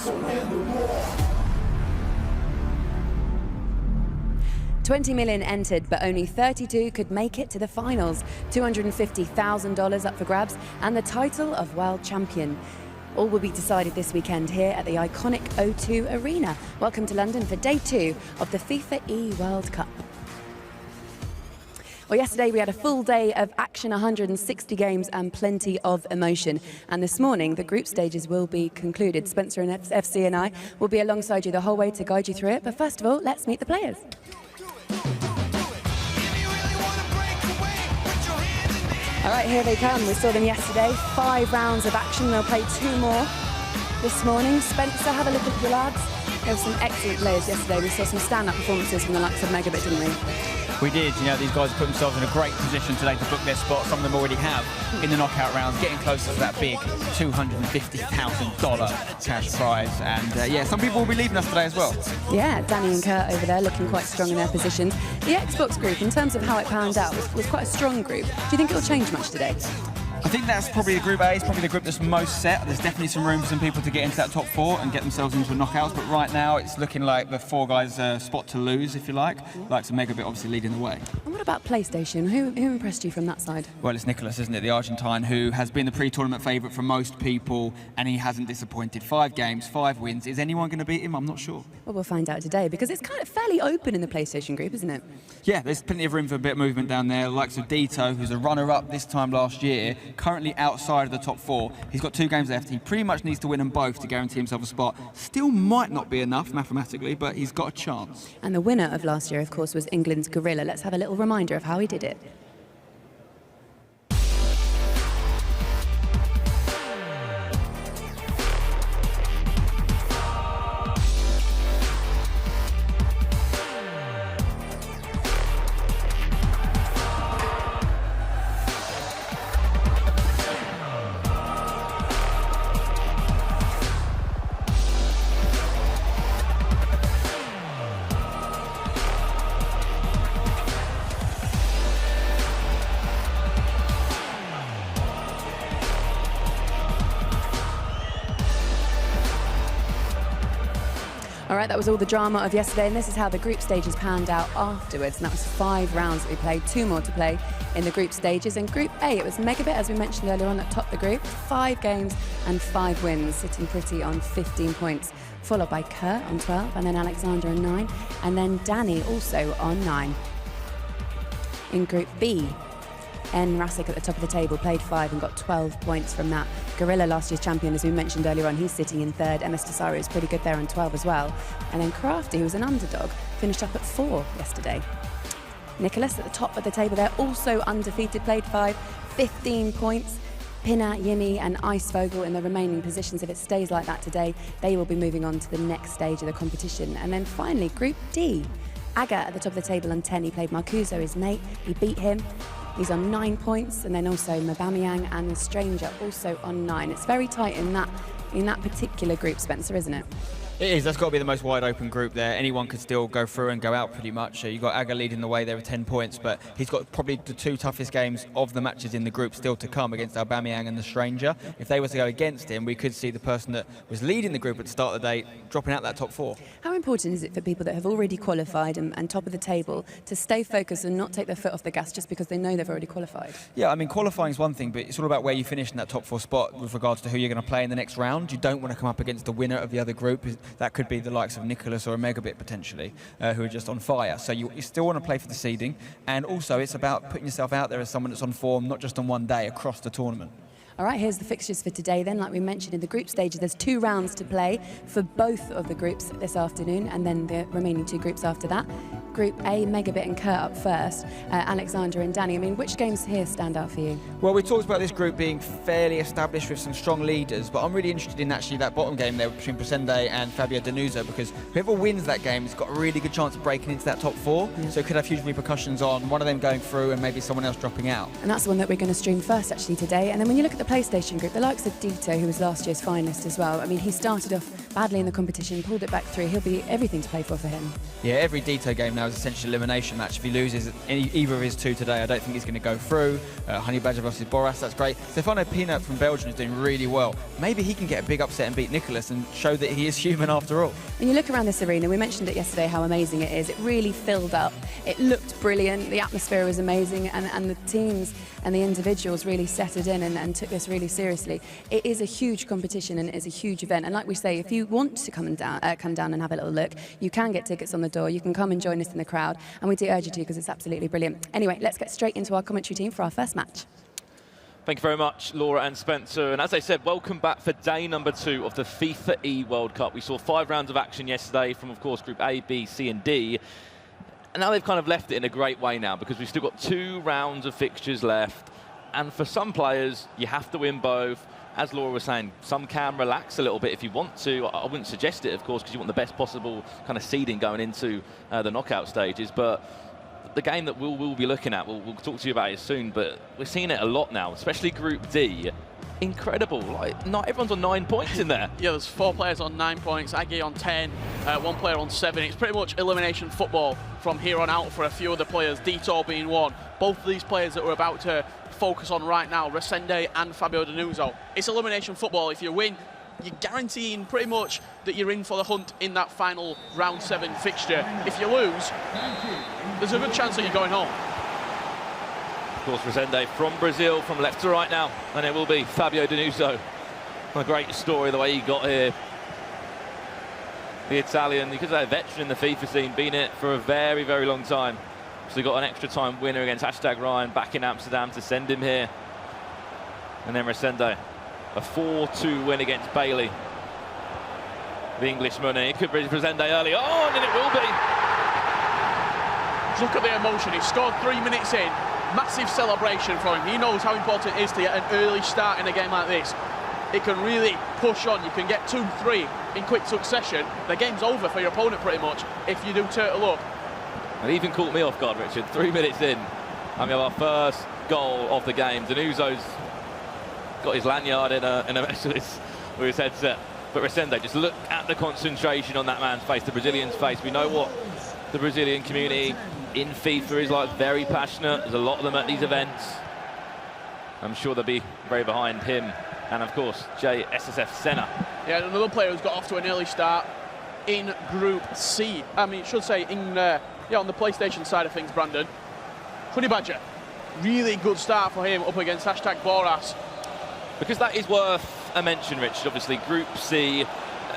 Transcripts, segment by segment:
$20 million entered, but only 32 could make it to the finals. $250,000 up for grabs, and the title of world champion. All will be decided this weekend here at the iconic O2 Arena. Welcome to London for day 2 of the FIFA eWorld Cup. Well, yesterday we had a full day of action, 160 games and plenty of emotion. And this morning, the group stages will be concluded. Spencer and FC and I will be alongside you the whole way to guide you through it. But first of all, let's meet the players. All right, here they come. We saw them yesterday. 5 rounds of action. They'll play 2 more this morning. Spencer, have a look at your lads. There were some excellent players yesterday. We saw some stand-up performances from the likes of MegaBit, didn't we? We did. You know, these guys put themselves in a great position today to book their spot. Some of them already have in the knockout rounds, getting closer to that big $250,000 cash prize. And yeah, some people will be leaving us today as well. Yeah, Dani and Kurt over there looking quite strong in their positions. The Xbox group, in terms of how it panned out, was quite a strong group. Do you think it'll change much today? I think that's probably the Group A, is probably the group that's most set. There's definitely some room for some people to get into that top 4 and get themselves into a knockouts, but right now it's looking like the 4 guys' spot to lose, if you like. Like some MegaBit obviously leading the way. And what about PlayStation? Who impressed you from that side? Well, it's Nicholas, isn't it? The Argentine, who has been the pre-tournament favourite for most people, and he hasn't disappointed. 5 games, 5 wins. Is anyone going to beat him? I'm not sure. Well, we'll find out today, because it's kind of fairly open in the PlayStation group, isn't it? Yeah, there's plenty of room for a bit of movement down there. The likes of Deto, who's a runner-up this time last year, currently outside of the top 4. He's got 2 games left. He pretty much needs to win them both to guarantee himself a spot. Still might not be enough mathematically, but he's got a chance. And the winner of last year, of course, was England's Gorilla. Let's have a little reminder of how he did it. All right, that was all the drama of yesterday, and this is how the group stages panned out afterwards. And that was 5 rounds that we played, 2 more to play in the group stages. In Group A, it was MegaBit, as we mentioned earlier on, that topped the group. 5 games and 5 wins, sitting pretty on 15 points, followed by Kurt on 12, and then Alekzandur on 9, and then Dani also on 9. In Group B, Rasik at the top of the table, played 5 and got 12 points from that. Gorilla, last year's champion, as we mentioned earlier on, he's sitting in 3rd. MS Tesaro is pretty good there on 12 as well. And then Crafty, who was an underdog, finished up at 4 yesterday. Nicholas at the top of the table there, also undefeated, played 5, 15 points. Pinna, Yimmie and Icevogel in the remaining positions. If it stays like that today, they will be moving on to the next stage of the competition. And then finally, Group D. Aga at the top of the table on 10, he played Marcuso, his mate, he beat him. He's on 9 points, and then also Mabameyang and the Stranger also on 9. It's very tight in that particular group, Spencer, isn't it? It is. That's got to be the most wide open group there. Anyone could still go through and go out pretty much. You've got Aga leading the way there with 10 points, but he's got probably the 2 toughest games of the matches in the group still to come against Aubameyang and the Stranger. If they were to go against him, we could see the person that was leading the group at the start of the day dropping out that top 4. How important is it for people that have already qualified and top of the table to stay focused and not take their foot off the gas just because they know they've already qualified? Yeah, I mean, qualifying is one thing, but it's all about where you finish in that top 4 spot with regards to who you're going to play in the next round. You don't want to come up against the winner of the other group. That could be the likes of Nicholas or a MegaBit potentially, who are just on fire. So you still want to play for the seeding, and also it's about putting yourself out there as someone that's on form, not just on one day, across the tournament. All right, here's the fixtures for today then. Like we mentioned in the group stages, there's 2 rounds to play for both of the groups this afternoon, and then the remaining 2 groups after that. Group A, MegaBit and Kurt up first, Alekzandur and Dani. I mean, which games here stand out for you? Well, we talked about this group being fairly established with some strong leaders, but I'm really interested in actually that bottom game there between Resende and Fabio Denuzzo, because whoever wins that game has got a really good chance of breaking into that top 4, so it could have huge repercussions on one of them going through and maybe someone else dropping out. And that's the one that we're going to stream first actually today. And then when you look at the PlayStation group, the likes of Deto, who was last year's finalist as well. I mean, he started off badly in the competition, pulled it back through. He'll be everything to play for him. Yeah, every Deto game now is essentially an elimination match. If he loses either of his two today, I don't think he's going to go through. Honey Badger versus Boras, that's great. Stefano Pinna from Belgium is doing really well. Maybe he can get a big upset and beat Nicholas and show that he is human after all. When you look around this arena, we mentioned it yesterday how amazing it is. It really filled up. It looked brilliant. The atmosphere was amazing, and the teams and the individuals really set it in and took this really seriously. It is a huge competition and it is a huge event. And like we say, if you want to come down and have a little look, you can get tickets on the door. You can come and join us in the crowd, and we do urge you to because it's absolutely brilliant. Anyway, let's get straight into our commentary team for our first match. Thank you very much, Laura and Spencer. And as I said, welcome back for day number 2 of the FIFA eWorld Cup. We saw 5 rounds of action yesterday from, of course, Group A, B, C and D. And now they've kind of left it in a great way now because we've still got 2 rounds of fixtures left. And for some players, you have to win both. As Laura was saying, some can relax a little bit if you want to. I wouldn't suggest it, of course, because you want the best possible kind of seeding going into the knockout stages. But the game that we'll be looking at, we'll talk to you about it soon, but we're seeing it a lot now, especially Group D. Incredible. Like, not everyone's on 9 points in there. Yeah, there's 4 players on 9 points, Aggie on 10, 1 player on 7. It's pretty much elimination football from here on out for a few of the players, Deto being one. Both of these players that we're about to focus on right now, Resende and Fabio Denuzzo. It's elimination football. If you win, you're guaranteeing pretty much that you're in for the hunt in that final round 7 fixture. If you lose, there's a good chance that you're going home. Of course, Resende from Brazil, from left to right now, and it will be Fabio Denuzzo. A great story the way he got here. The Italian, because they're a veteran in the FIFA scene, been in it for a very, very long time. So he got an extra time winner against #Ryan back in Amsterdam to send him here. And then Resende, a 4-2 win against Bailey, the Englishman, and it could be Resende early on, and it will be. Look at the emotion. He scored 3 minutes in. Massive celebration for him. He knows how important it is to get an early start in a game like this. It can really push on. You can get 2-3 in quick succession. The game's over for your opponent pretty much if you do turtle up. It even caught me off guard, Richard. 3 minutes in, and we have our first goal of the game. Denuzzo's got his lanyard in a mess with his headset. But Resende, just look at the concentration on that man's face, the Brazilian's face. We know what the Brazilian community in FIFA is like, very passionate. There's a lot of them at these events. I'm sure they'll be very behind him. And of course, JSSF Senna. Yeah, another player who's got off to an early start in Group C. I mean, I should say in on the PlayStation side of things, Brandon. Honey Badger, really good start for him up against #Boras. Because that is worth a mention, Richard. Obviously, Group C,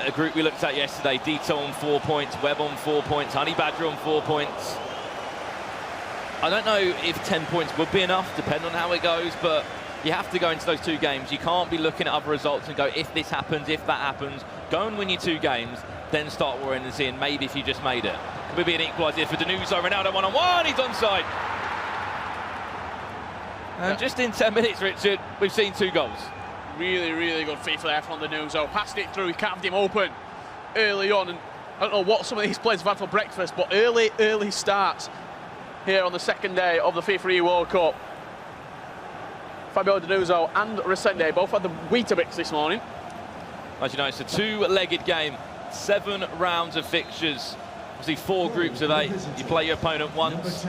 a group we looked at yesterday, Deto on 4 points, Webb on 4 points, Honey Badger on 4 points. I don't know if 10 points would be enough, depending on how it goes, but you have to go into those 2 games. You can't be looking at other results and go, if this happens, if that happens. Go and win your 2 games, then start worrying and seeing maybe if you just made it. Could be an equaliser for Denuzzo. Ronaldo 1-on-1, he's onside. And just in 10 minutes, Richard, we've seen 2 goals. Really, really good FIFA there from Denuzzo. Passed it through, he carved him open early on. And I don't know what some of these players have had for breakfast, but early starts here on the second day of the FIFA eWorld Cup. Fabio Denuzzo and Resende both had the Weetabix this morning. As you know, it's a 2-legged game, 7 rounds of fixtures. Obviously 4 groups of 8. You play your opponent once,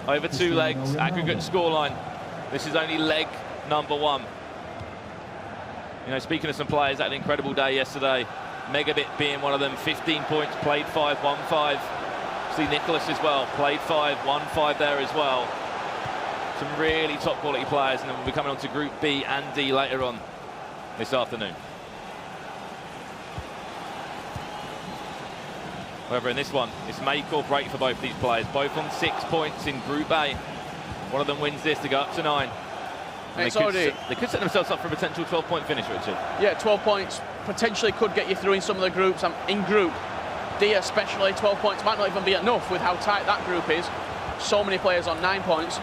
over 2 legs, aggregate scoreline. This is only leg number 1. You know, speaking of some players, that had an incredible day yesterday. MegaBit being one of them, 15 points, played 5, won 5. See Nicholas as well, played 5, won 5 there as well. Some really top quality players, and then we'll be coming on to Group B and D later on this afternoon. However, in this one, it's make or break for both these players. Both on 6 points in Group A. One of them wins this to go up to 9. And they could set themselves up for a potential 12-point finish, Richard. Yeah, 12 points potentially could get you through in some of the groups. In Group D especially, 12 points might not even be enough with how tight that group is. So many players on 9 points.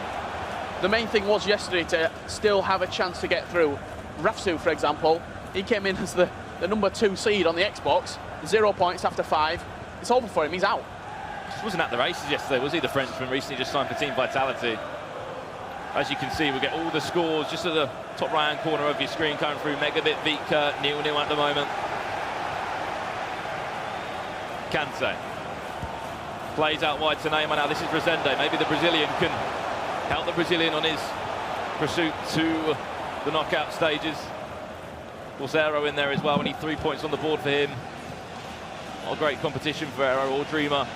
The main thing was yesterday to still have a chance to get through. Rafsu, for example, he came in as the number 2 seed on the Xbox. 0 points after 5. It's over for him, he's out. Just wasn't at the races yesterday, was he, the Frenchman? Recently just signed for Team Vitality. As you can see, we'll get all the scores just at the top right-hand corner of your screen coming through. MegaBit beat Kurt 0-0 at the moment. Kante plays out wide to Neymar now. This is Resende. Maybe the Brazilian can help the Brazilian on his pursuit to the knockout stages. Of course, Aero in there as well. We need 3 points on the board for him. Not a great competition for Aero or dreamR.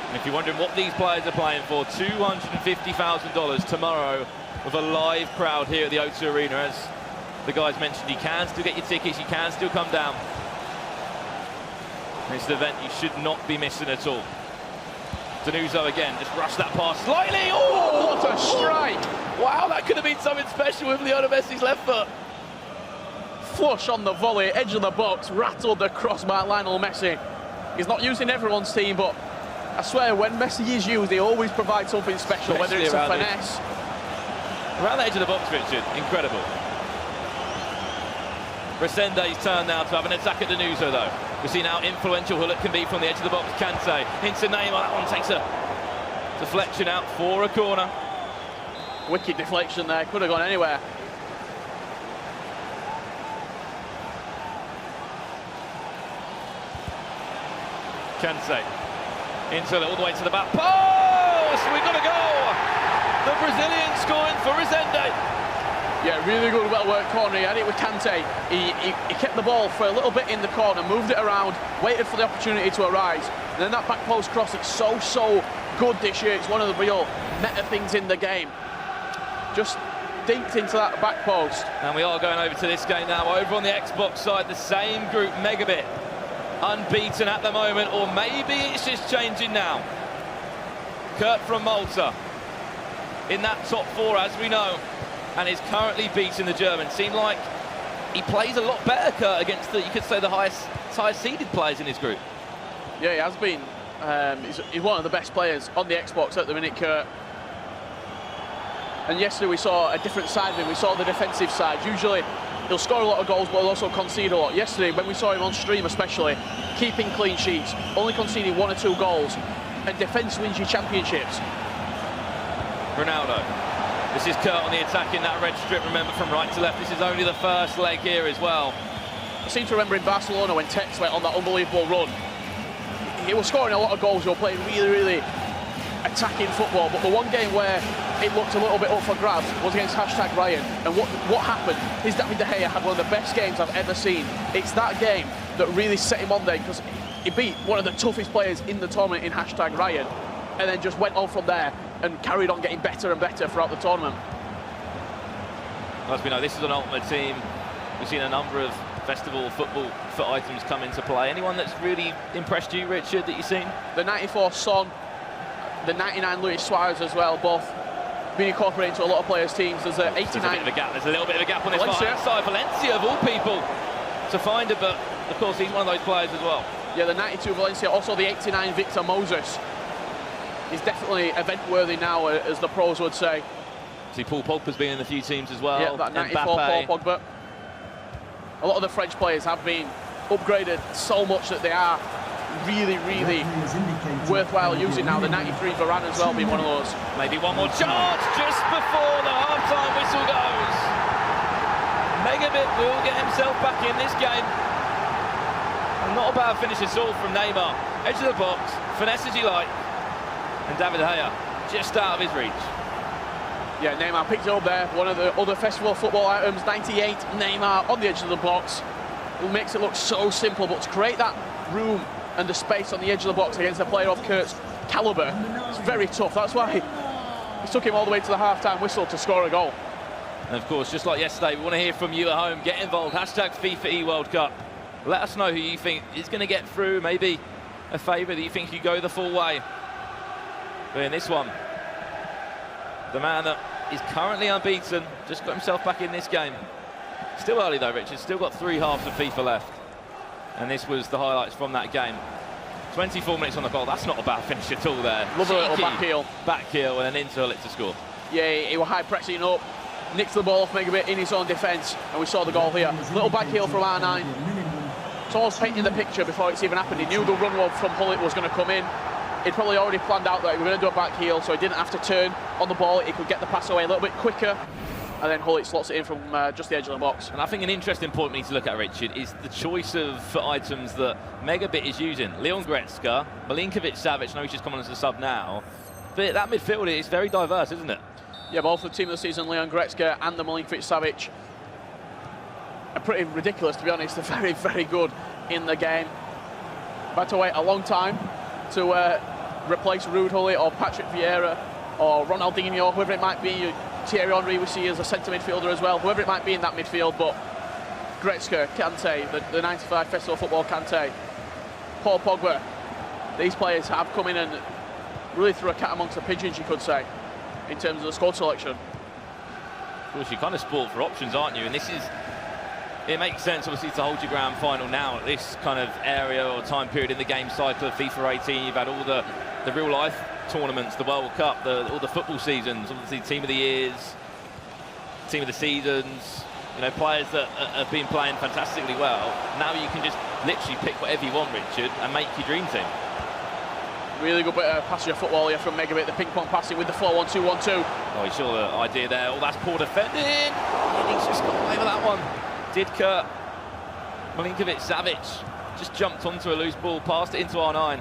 And if you're wondering what these players are playing for, $250,000 tomorrow with a live crowd here at the O2 Arena. As the guys mentioned, you can still get your tickets, you can still come down. It's an event you should not be missing at all. Denuzo again, just rushed that pass slightly. Oh, what a strike! Wow, that could have been something special with Lionel Messi's left foot. Flush on the volley, edge of the box, rattled across by Lionel Messi. He's not using everyone's team, but I swear, when Messi is used, he always provides something special, whether it's a finesse. Around the edge of the box, Richard, incredible. Resende's turn now to have an attack at Denuzo, though. We've seen how influential Hullet can be from the edge of the box. Kante into Neymar. That one takes a deflection out for a corner. Wicked deflection there, could have gone anywhere. Kante into it all the way to the back post. We've got a goal. The Brazilian scoring for Resende. Yeah, really good, well-worked corner. He had it with Kante. He kept the ball for a little bit in the corner, moved it around, waited for the opportunity to arise. And then that back post cross, it's so good this year. It's one of the real meta things in the game. Just dinked into that back post. And we are going over to this game now. Over on the Xbox side, the same group, MegaBit, unbeaten at the moment, or maybe it's just changing now. Kurt from Malta in that top four, as we know, and is currently beating the German. Seemed like he plays a lot better, Kurt, against the, you could say, the highest seeded players in his group. Yeah, he has been. He's one of the best players on the Xbox at the minute, Kurt. And yesterday we saw a different side of him. We saw the defensive side. Usually he'll score a lot of goals, but he'll also concede a lot. Yesterday, when we saw him on stream especially, keeping clean sheets, only conceding 1 or 2 goals, and defence wins you championships. Ronaldo. This is Kurt on the attack in that red strip, remember, from right to left. This is only the first leg here as well. I seem to remember in Barcelona when Tex went on that unbelievable run. He was scoring a lot of goals, he was playing really attacking football, but the one game where it looked a little bit up for grabs was against #Ryan. And what happened is David De Gea had one of the best games I've ever seen. It's that game that really set him on there, because he beat one of the toughest players in the tournament in #Ryan, and then just went on from there and carried on getting better and better throughout the tournament. As we know, this is an ultimate team. We've seen a number of festival football foot items come into play. Anyone that's really impressed you, Richard, that you've seen? The 94 Son, the 99 Luis Suarez as well, both being incorporated into a lot of players' teams. There's an 89. There's a little bit of a gap on this Valencia side. Valencia, of all people, to find it, but of course he's one of those players as well. Yeah, the 92 Valencia, also the 89 Victor Moses. He's definitely event-worthy now, as the pros would say. See, Paul Pogba's been in a few teams as well. Yeah, that 94 Mbappe. Paul Pogba. A lot of the French players have been upgraded so much that they are really worthwhile using now. The 93 Varane as well being one of those. Maybe one more chance just before the half-time whistle goes. MegaBit will get himself back in this game. And not a bad finish at all from Neymar. Edge of the box, finesse as you like. And David De Gea just out of his reach. Yeah, Neymar picked it up there. One of the other festival football items, 98, Neymar on the edge of the box. It makes it look so simple, but to create that room and the space on the edge of the box against a player of Kurt's calibre, it's very tough. That's why it took him all the way to the half-time whistle to score a goal. And of course, just like yesterday, we want to hear from you at home. Get involved, #FIFA eWorld Cup. Let us know who you think is going to get through, maybe a favourite that you think you go the full way. But in this one, the man that is currently unbeaten just got himself back in this game. Still early though, Richard, still got 3 halves of FIFA left. And this was the highlights from that game. 24 minutes on the clock, that's not a bad finish at all there. Love a little back heel. Back heel and then into Hullet to score. Yeah, he was high pressing up, nicked the ball off MegaBit in his own defence, and we saw the goal here. Little back heel from R9. It's almost painting the picture before it's even happened. He knew the run from Hullet was going to come in. he'd probably already planned out that he was going to do a back heel, so he didn't have to turn on the ball. He could get the pass away a little bit quicker, and then Hullet slots it in from just the edge of the box. And I think an interesting point we need to look at, Richard, is the choice of items that MegaBit is using. Leon Goretzka, Milinkovic-Savic, I know he's just come on as a sub now, but that midfield is very diverse, isn't it? Yeah, both the team of the season, Leon Goretzka and the Milinkovic-Savic, are pretty ridiculous, to be honest. They're very, very good in the game. I've had to wait a long time to replace Ruud Hullet or Patrick Vieira or Ronaldinho, whoever it might be. Thierry Henry we see as a centre midfielder as well, whoever it might be in that midfield. But Goretzka, Kante, the 95 Festival Football Kante, Paul Pogba, these players have come in and really threw a cat amongst the pigeons, you could say, in terms of the squad selection. Of course, you're kind of sport for options, aren't you? And this is, it makes sense, obviously, to hold your grand final now at this kind of area or time period in the game cycle of FIFA 18. You've had all the real-life tournaments, the World Cup, all the football seasons, obviously Team of the Years, Team of the Seasons, you know, players that have been playing fantastically well. Now you can just literally pick whatever you want, Richard, and make your dream team. Really good bit of passing of football here from MegaBit, the ping-pong passing with the 4-1-2-1-2. Oh, you saw the idea there. Oh, that's poor defending. He's just got away with that one. Didka, Milinkovic-Savic just jumped onto a loose ball, passed it into R9.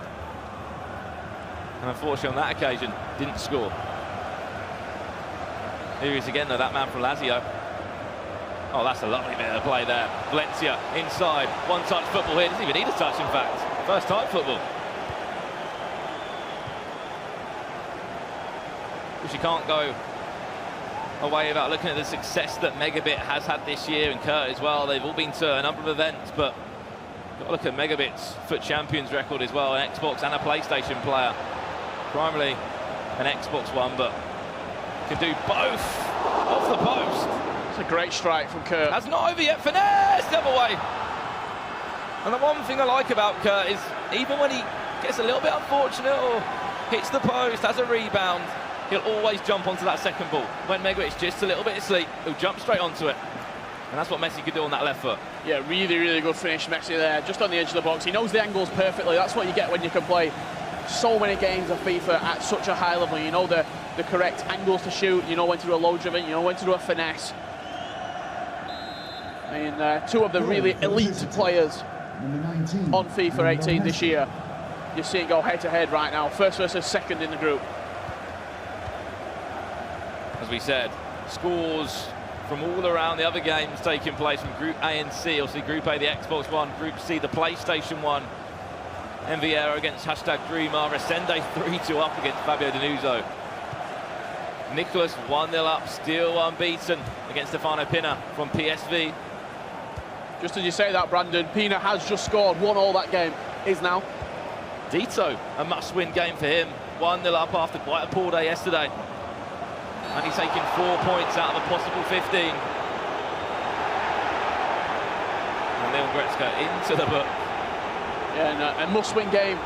And unfortunately on that occasion, didn't score. Here he is again though, that man from Lazio. Oh, that's a lovely bit of play there. Valencia inside, one-touch football here. Doesn't even need a touch, in fact. First-time football. Which you can't go away without looking at the success that MegaBit has had this year, and Kurt as well. They've all been to a number of events, but got to look at MegaBit's FUT Champions record as well, an Xbox and a PlayStation player. Primarily an Xbox one, but can do both off the post. It's a great strike from Kurt. That's not over yet. Finesse the other way. And the one thing I like about Kurt is even when he gets a little bit unfortunate or hits the post, has a rebound, he'll always jump onto that second ball. When MegaBit's just a little bit asleep, he'll jump straight onto it. And that's what Messi could do on that left foot. Yeah, really, really good finish, Messi there, just on the edge of the box. He knows the angles perfectly. That's what you get when you can play so many games of FIFA at such a high level. You know the correct angles to shoot, you know when to do a low driven, you know when to do a finesse. I mean, two of the really elite players on FIFA 18 this year. You're seeing go head-to-head right now, first versus second in the group. As we said, scores from all around the other games taking place from Group A and C. Obviously, Group A, the Xbox One, Group C, the PlayStation One. Aero against #dreamR, Resende 3-2 up against Fabio Denuzzo. Nicholas 1-0 up, still unbeaten against Stefano Pinna from PSV. Just as you say that, Brandon, Pinna has just scored 1-1 that game, is now. Deto, a must-win game for him. 1-0 up after quite a poor day yesterday. And he's taking 4 points out of a possible 15. And Leon Goretzka into the book. Yeah, and a must-win game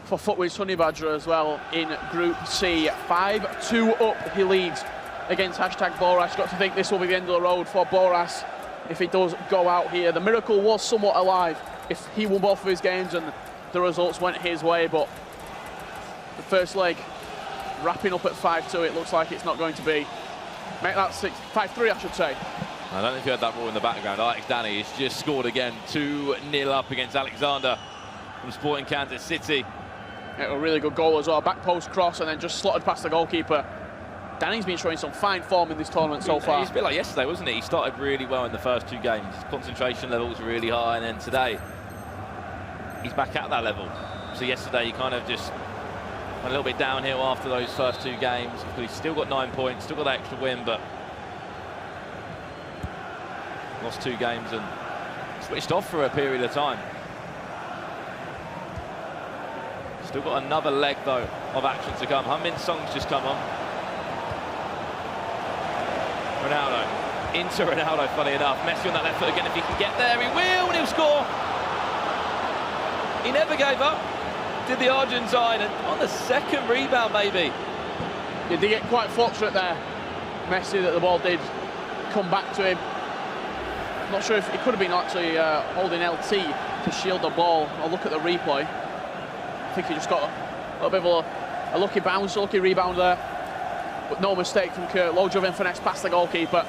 for Footwiz Honey Badger as well in Group C. 5-2 up he leads against #Boras. Got to think this will be the end of the road for Boras if he does go out here. The miracle was somewhat alive if he won both of his games and the results went his way, but the first leg wrapping up at 5-2, it looks like it's not going to be. Make that 5-3, I should say. I don't know if you heard that roar in the background. Dani has just scored again, 2-0 up against Alekzandur from Sporting Kansas City. Yeah, a really good goal as well. Back post cross and then just slotted past the goalkeeper. Dani's been showing some fine form in this tournament so far. He's a bit like yesterday, wasn't he? He started really well in the first two games. His concentration levels really high, and then today he's back at that level. So yesterday he kind of just went a little bit downhill after those first two games. He's still got 9 points, still got that extra win, but lost 2 games and switched off for a period of time. Still got another leg, though, of action to come. Min Song's just come on. Ronaldo, into Ronaldo, funny enough. Messi on that left foot again. If he can get there, he will, and he'll score. He never gave up, did the Argentine, and on the second rebound, maybe. He did get quite fortunate there, Messi, that the ball did come back to him. Not sure if it could have been actually holding LT to shield the ball. I'll look at the replay. I think he just got little bit of a lucky bounce, a lucky rebound there. But no mistake from Kurt. Low driven finesse past the goalkeeper.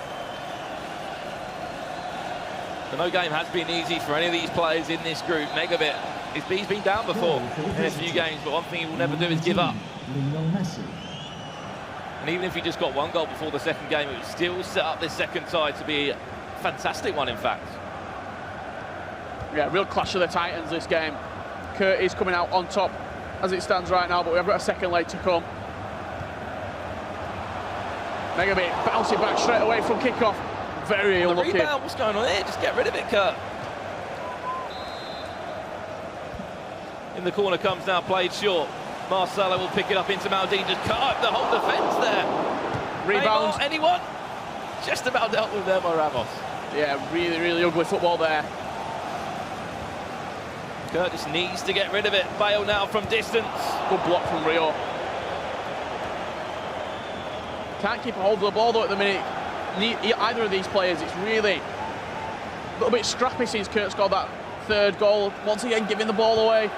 The no game has been easy for any of these players in this group. MegaBit, he's been down before in a few games, but one thing he will never do is give up. And even if he just got one goal before the second game, it would still set up this second tie to be a fantastic one, in fact. Yeah, real clash of the Titans this game. Kurt is coming out on top as it stands right now, but we've got a second leg to come. MegaBit bouncing back straight away from kickoff. Very unlucky. The rebound, what's going on here? Just get rid of it, Kurt. In the corner comes now, played short. Marcelo will pick it up into Maldini, just cut up the whole defence there. Rebound. Neymar, anyone? Just about dealt with there by Ramos. Yeah, really, really ugly football there. Kurt just needs to get rid of it. Bale now from distance. Good block from Rio. Can't keep a hold of the ball though at the minute. Either of these players, it's really a little bit scrappy since Kurt scored that third goal. Once again, giving the ball away.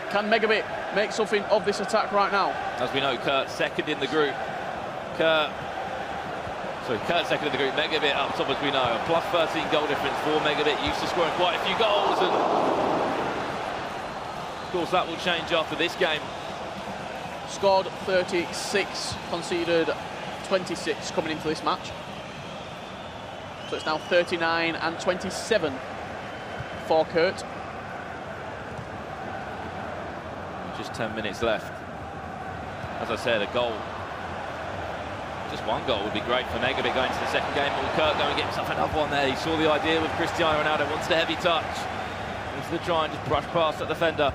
Can MegaBit make something of this attack right now? As we know, Kurt's second in the group. Kurt's second in the group. MegaBit up top, as we know. A plus 13 goal difference for MegaBit. Used to scoring quite a few goals, and of course that will change after this game. Scored 36, conceded 26 coming into this match. So it's now 39 and 27 for Kurt. Just 10 minutes left. As I said, a goal. Just one goal would be great for MegaBit going to the second game. Will Kurt go and get himself another one there? He saw the idea with Cristiano Ronaldo, wants the heavy touch. Into the try and just brush past that defender.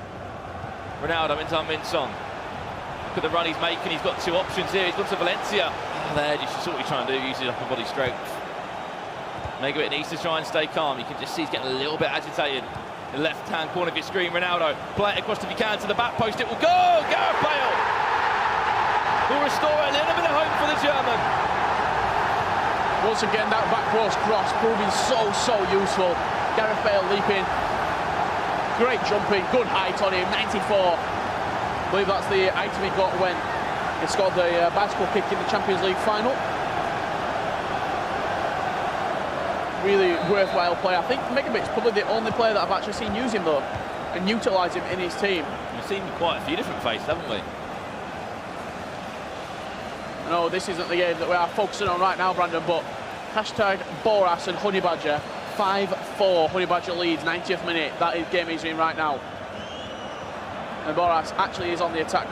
Ronaldo into Minson. Look at the run he's making. He's got two options here. He's gone to Valencia. There, you see what he's trying to do, uses upper body strength. MegaBit needs to try and stay calm. You can just see he's getting a little bit agitated. The left-hand corner of your screen, Ronaldo. Play it across if you can to the back post. It will go! Gareth Bale will restore a little bit of hope for the German. Once again, that back post cross proving so useful. Gareth Bale leaping. Great jumping, good height on him, 94. I believe that's the item he got when he scored the bicycle kick in the Champions League final. Really worthwhile play. I think MegaBit's probably the only player that I've actually seen use him though, and utilise him in his team. We've seen quite a few different faces, haven't we? I know this isn't the game that we are focusing on right now, Brandon, but hashtag Boras and Honey Badger, 5-4, Honey Badger leads, 90th minute, that is game he's in right now. And Boras actually is on the attack.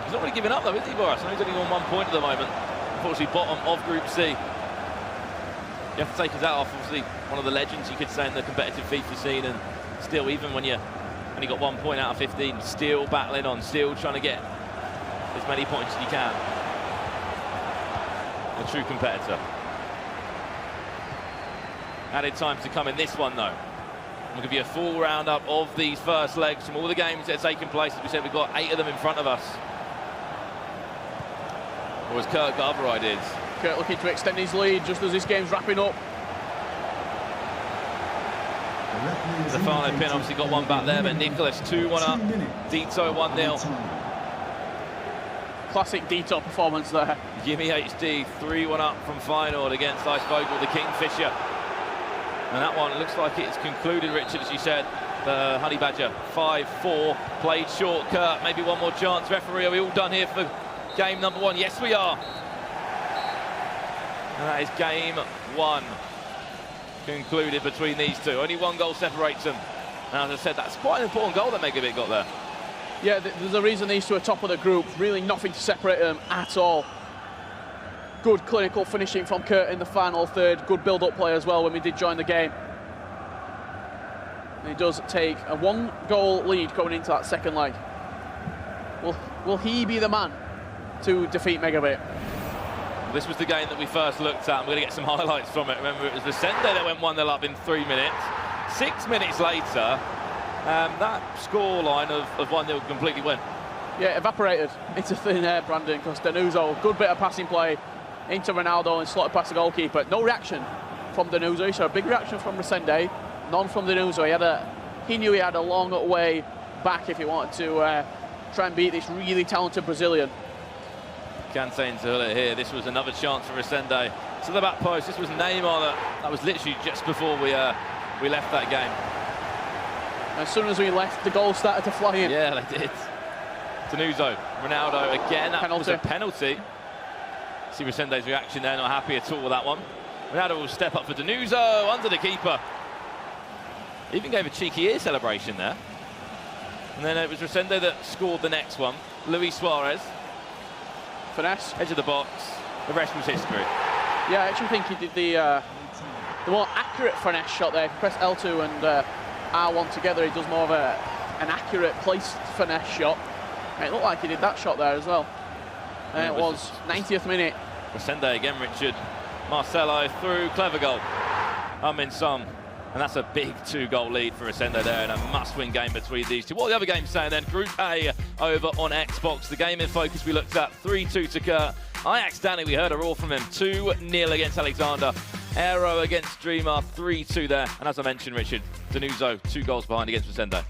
He's not really giving up though, is he, Boras? I know he's only on 1 point at the moment. Unfortunately, bottom of Group C. You have to take his hat off, obviously, one of the legends, you could say, in the competitive FIFA scene, and still, even when you only got 1 point out of 15, still battling on, still trying to get as many points as you can. A true competitor. Added time to come in this one, though. We'll give you a full roundup of these first legs from all the games that are taking place. As we said, we've got 8 of them in front of us. Or as Kurt got other ideas. Kurt looking to extend his lead just as this game's wrapping up. Stefano Pinna obviously got one back there, but Nicholas 2-1 up. Deto 1-0. Classic Deto performance there. YimmieHD 3-1 up from Feyenoord against Icevogel, the Kingfisher. And that one looks like it's concluded, Richard, as you said. The Honey Badger 5-4, played short. Kurt, maybe one more chance. Referee, are we all done here for game number 1? Yes, we are. And that is game 1 concluded between these two. Only 1 goal separates them. And as I said, that's quite an important goal that MegaBit got there. Yeah, there's a reason these two are top of the group. Really nothing to separate them at all. Good clinical finishing from Kurt in the final third. Good build-up play as well when we did join the game. And he does take a 1-goal lead going into that second leg. Will he be the man to defeat MegaBit? This was the game that we first looked at. I'm going to get some highlights from it. Remember, it was Resende that went 1-0 up in 3 minutes. 6 minutes later, that scoreline of 1-0 completely went. Yeah, evaporated into thin air, Brandon, because Denuzo, good bit of passing play into Ronaldo and slotted past the goalkeeper. No reaction from Denuzo. He saw a big reaction from Resende, none from Denuzo. He knew he had a long way back if he wanted to try and beat this really talented Brazilian. Kante into Hullet here. This was another chance for Resende to the back post. This was Neymar. That was literally just before we left that game. As soon as we left, the goal started to fly in. Yeah, they did. Denuzo, Ronaldo again. That was a penalty. See Resende's reaction there, not happy at all with that one. Ronaldo will step up for Denuzo, under the keeper. Even gave a cheeky ear celebration there. And then it was Resende that scored the next one. Luis Suarez. Finesse. Edge of the box. The rest was history. Yeah, I actually think he did the more accurate finesse shot there. If you press L2 and R1 together, he does more of an accurate placed finesse shot. And it looked like he did that shot there as well. And it was 90th minute. Resende again, Richard. Marcelo through, clever goal. In some. And that's a big 2-goal lead for Resende there, and a must-win game between these two. What are the other games saying then? Group A over on Xbox. The game in focus we looked at, 3-2 to Kurt. Ajax Dani, we heard a roar from him, 2-0 against Alekzandur. Aero against dreamR, 3-2 there. And as I mentioned, Richard, Denuzo, 2 goals behind against Resende.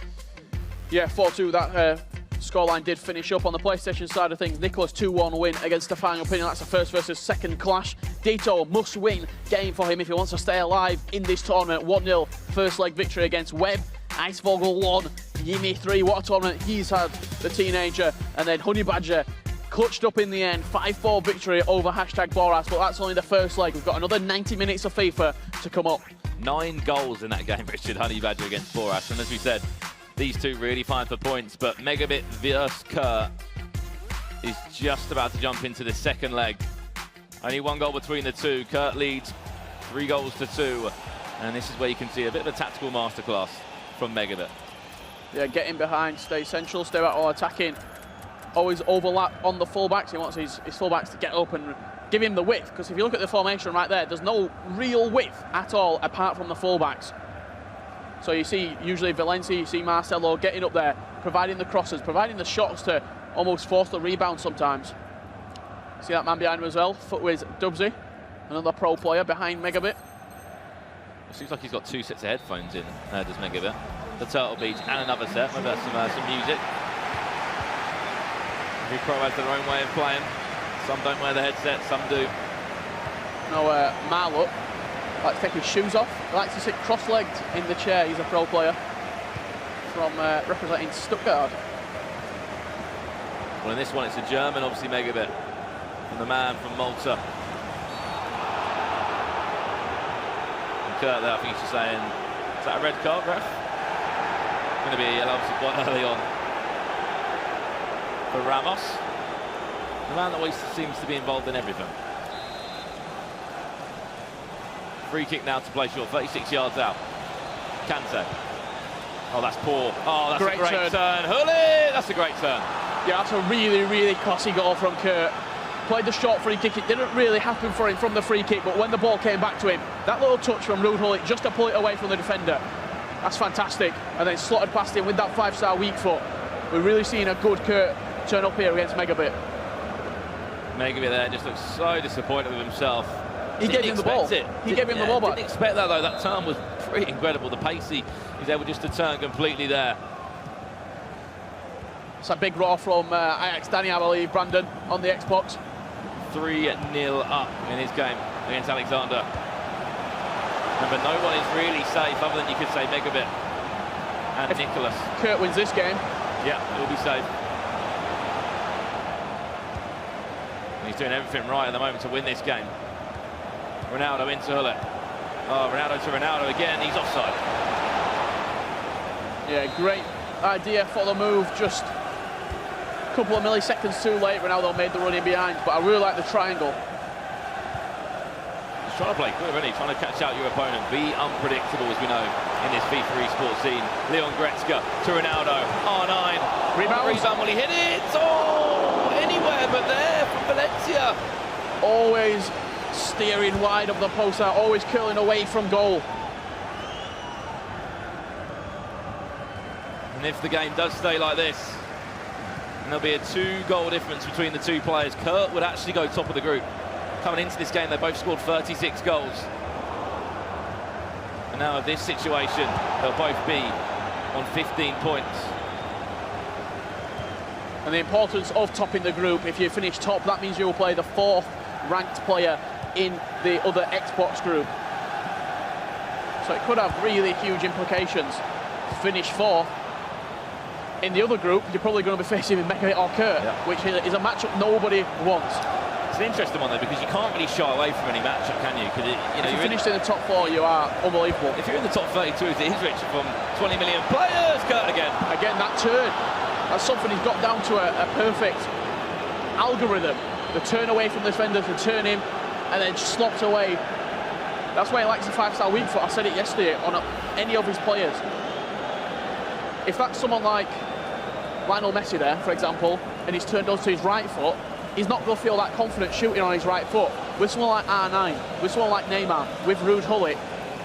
Yeah, 4-2, that scoreline did finish up. On the PlayStation side of things, Nicholas 2-1 win against Stefano Pinna. That's a first versus second clash. Deto must win game for him if he wants to stay alive in this tournament. 1-0 first leg victory against Webb. Icevogel 1, Yimmie 3. What a tournament he's had, the teenager. And then Honey Badger clutched up in the end. 5-4 victory over #Boras, but that's only the first leg. We've got another 90 minutes of FIFA to come up. 9 goals in that game, Richard. Honey Badger against Boras. And as we said, these two really fighting for points, but MegaBit versus Kurt is just about to jump into the second leg. Only 1 goal between the two. Kurt leads 3-2, and this is where you can see a bit of a tactical masterclass from MegaBit. Yeah, get in behind, stay central, stay back while attacking. Always overlap on the fullbacks. He wants his fullbacks to get up and give him the width, because if you look at the formation right there, there's no real width at all apart from the fullbacks. So you see usually Valencia, you see Marcelo getting up there, providing the crosses, providing the shots to almost force the rebound sometimes. See that man behind him as well, footways Dubsy, another pro player behind MegaBit. It seems like he's got 2 sets of headphones in, does MegaBit. The Turtle Beach and another set, maybe that's some music. Every pro has their own way of playing. Some don't wear the headset, some do. No, Marlow likes to take his shoes off. He likes to sit cross-legged in the chair. He's a pro player from representing Stuttgart. Well, in this one, it's a German, obviously, MegaBit. And the man from Malta. And Kurt there, I think he's just saying, is that a red card, ref? Going to be obviously quite early on for Ramos. The man that always seems to be involved in everything. Free kick now to play short, 36 yards out. Kante. Oh, that's poor. Oh, that's a great turn. Hullet! That's a great turn. Yeah, that's a really, really classy goal from Kurt. Played the short free kick. It didn't really happen for him from the free kick, but when the ball came back to him, that little touch from Ruud Hullet just to pull it away from the defender. That's fantastic. And then slotted past him with that 5-star weak foot. We're really seeing a good Kurt turn up here against MegaBit. MegaBit there just looks so disappointed with himself. He gave him the ball. He gave him the ball back. Didn't expect that though. That turn was pretty incredible. The pace he's able just to turn completely there. It's a big roar from Ajax Dani, I believe, Brandon, on the Xbox. 3-0 up in his game against Alekzandur. But no one is really safe other than you could say MegaBit and if Nicholas. Kurt wins this game. Yeah, he'll be safe. And he's doing everything right at the moment to win this game. Ronaldo into Hullet. Oh, Ronaldo to Ronaldo again. He's offside. Yeah, great idea for the move. Just a couple of milliseconds too late. Ronaldo made the run in behind, but I really like the triangle. He's trying to play good, isn't he? Trying to catch out your opponent. Be unpredictable, as we know, in this FIFA esports scene. Leon Goretzka to Ronaldo. R9. Rebound. Will he hit it? Oh, anywhere but there from Valencia. Always steering wide of the post, always curling away from goal. And if the game does stay like this, and there'll be a 2-goal difference between the two players, Kurt would actually go top of the group. Coming into this game, they both scored 36 goals. And now in this situation, they'll both be on 15 points. And the importance of topping the group. If you finish top, that means you will play the 4th ranked player in the other Xbox group. So it could have really huge implications. Finish 4th. In the other group, you're probably going to be facing MegaBit or Kurt, which is a matchup nobody wants. It's an interesting one though, because you can't really shy away from any matchup, can you? Because if you finished in the top 4, you are unbelievable. If you're in the top 32, it is Richard from 20 million players. Kurt again. Again, that turn. That's something he's got down to a perfect algorithm. The turn away from the defender to turn him, and then slopped away. That's why he likes the 5-star weak foot. I said it yesterday on any of his players. If that's someone like Lionel Messi there, for example, and he's turned onto his right foot, he's not going to feel that confident shooting on his right foot. With someone like R9, with someone like Neymar, with Ruud Gullit,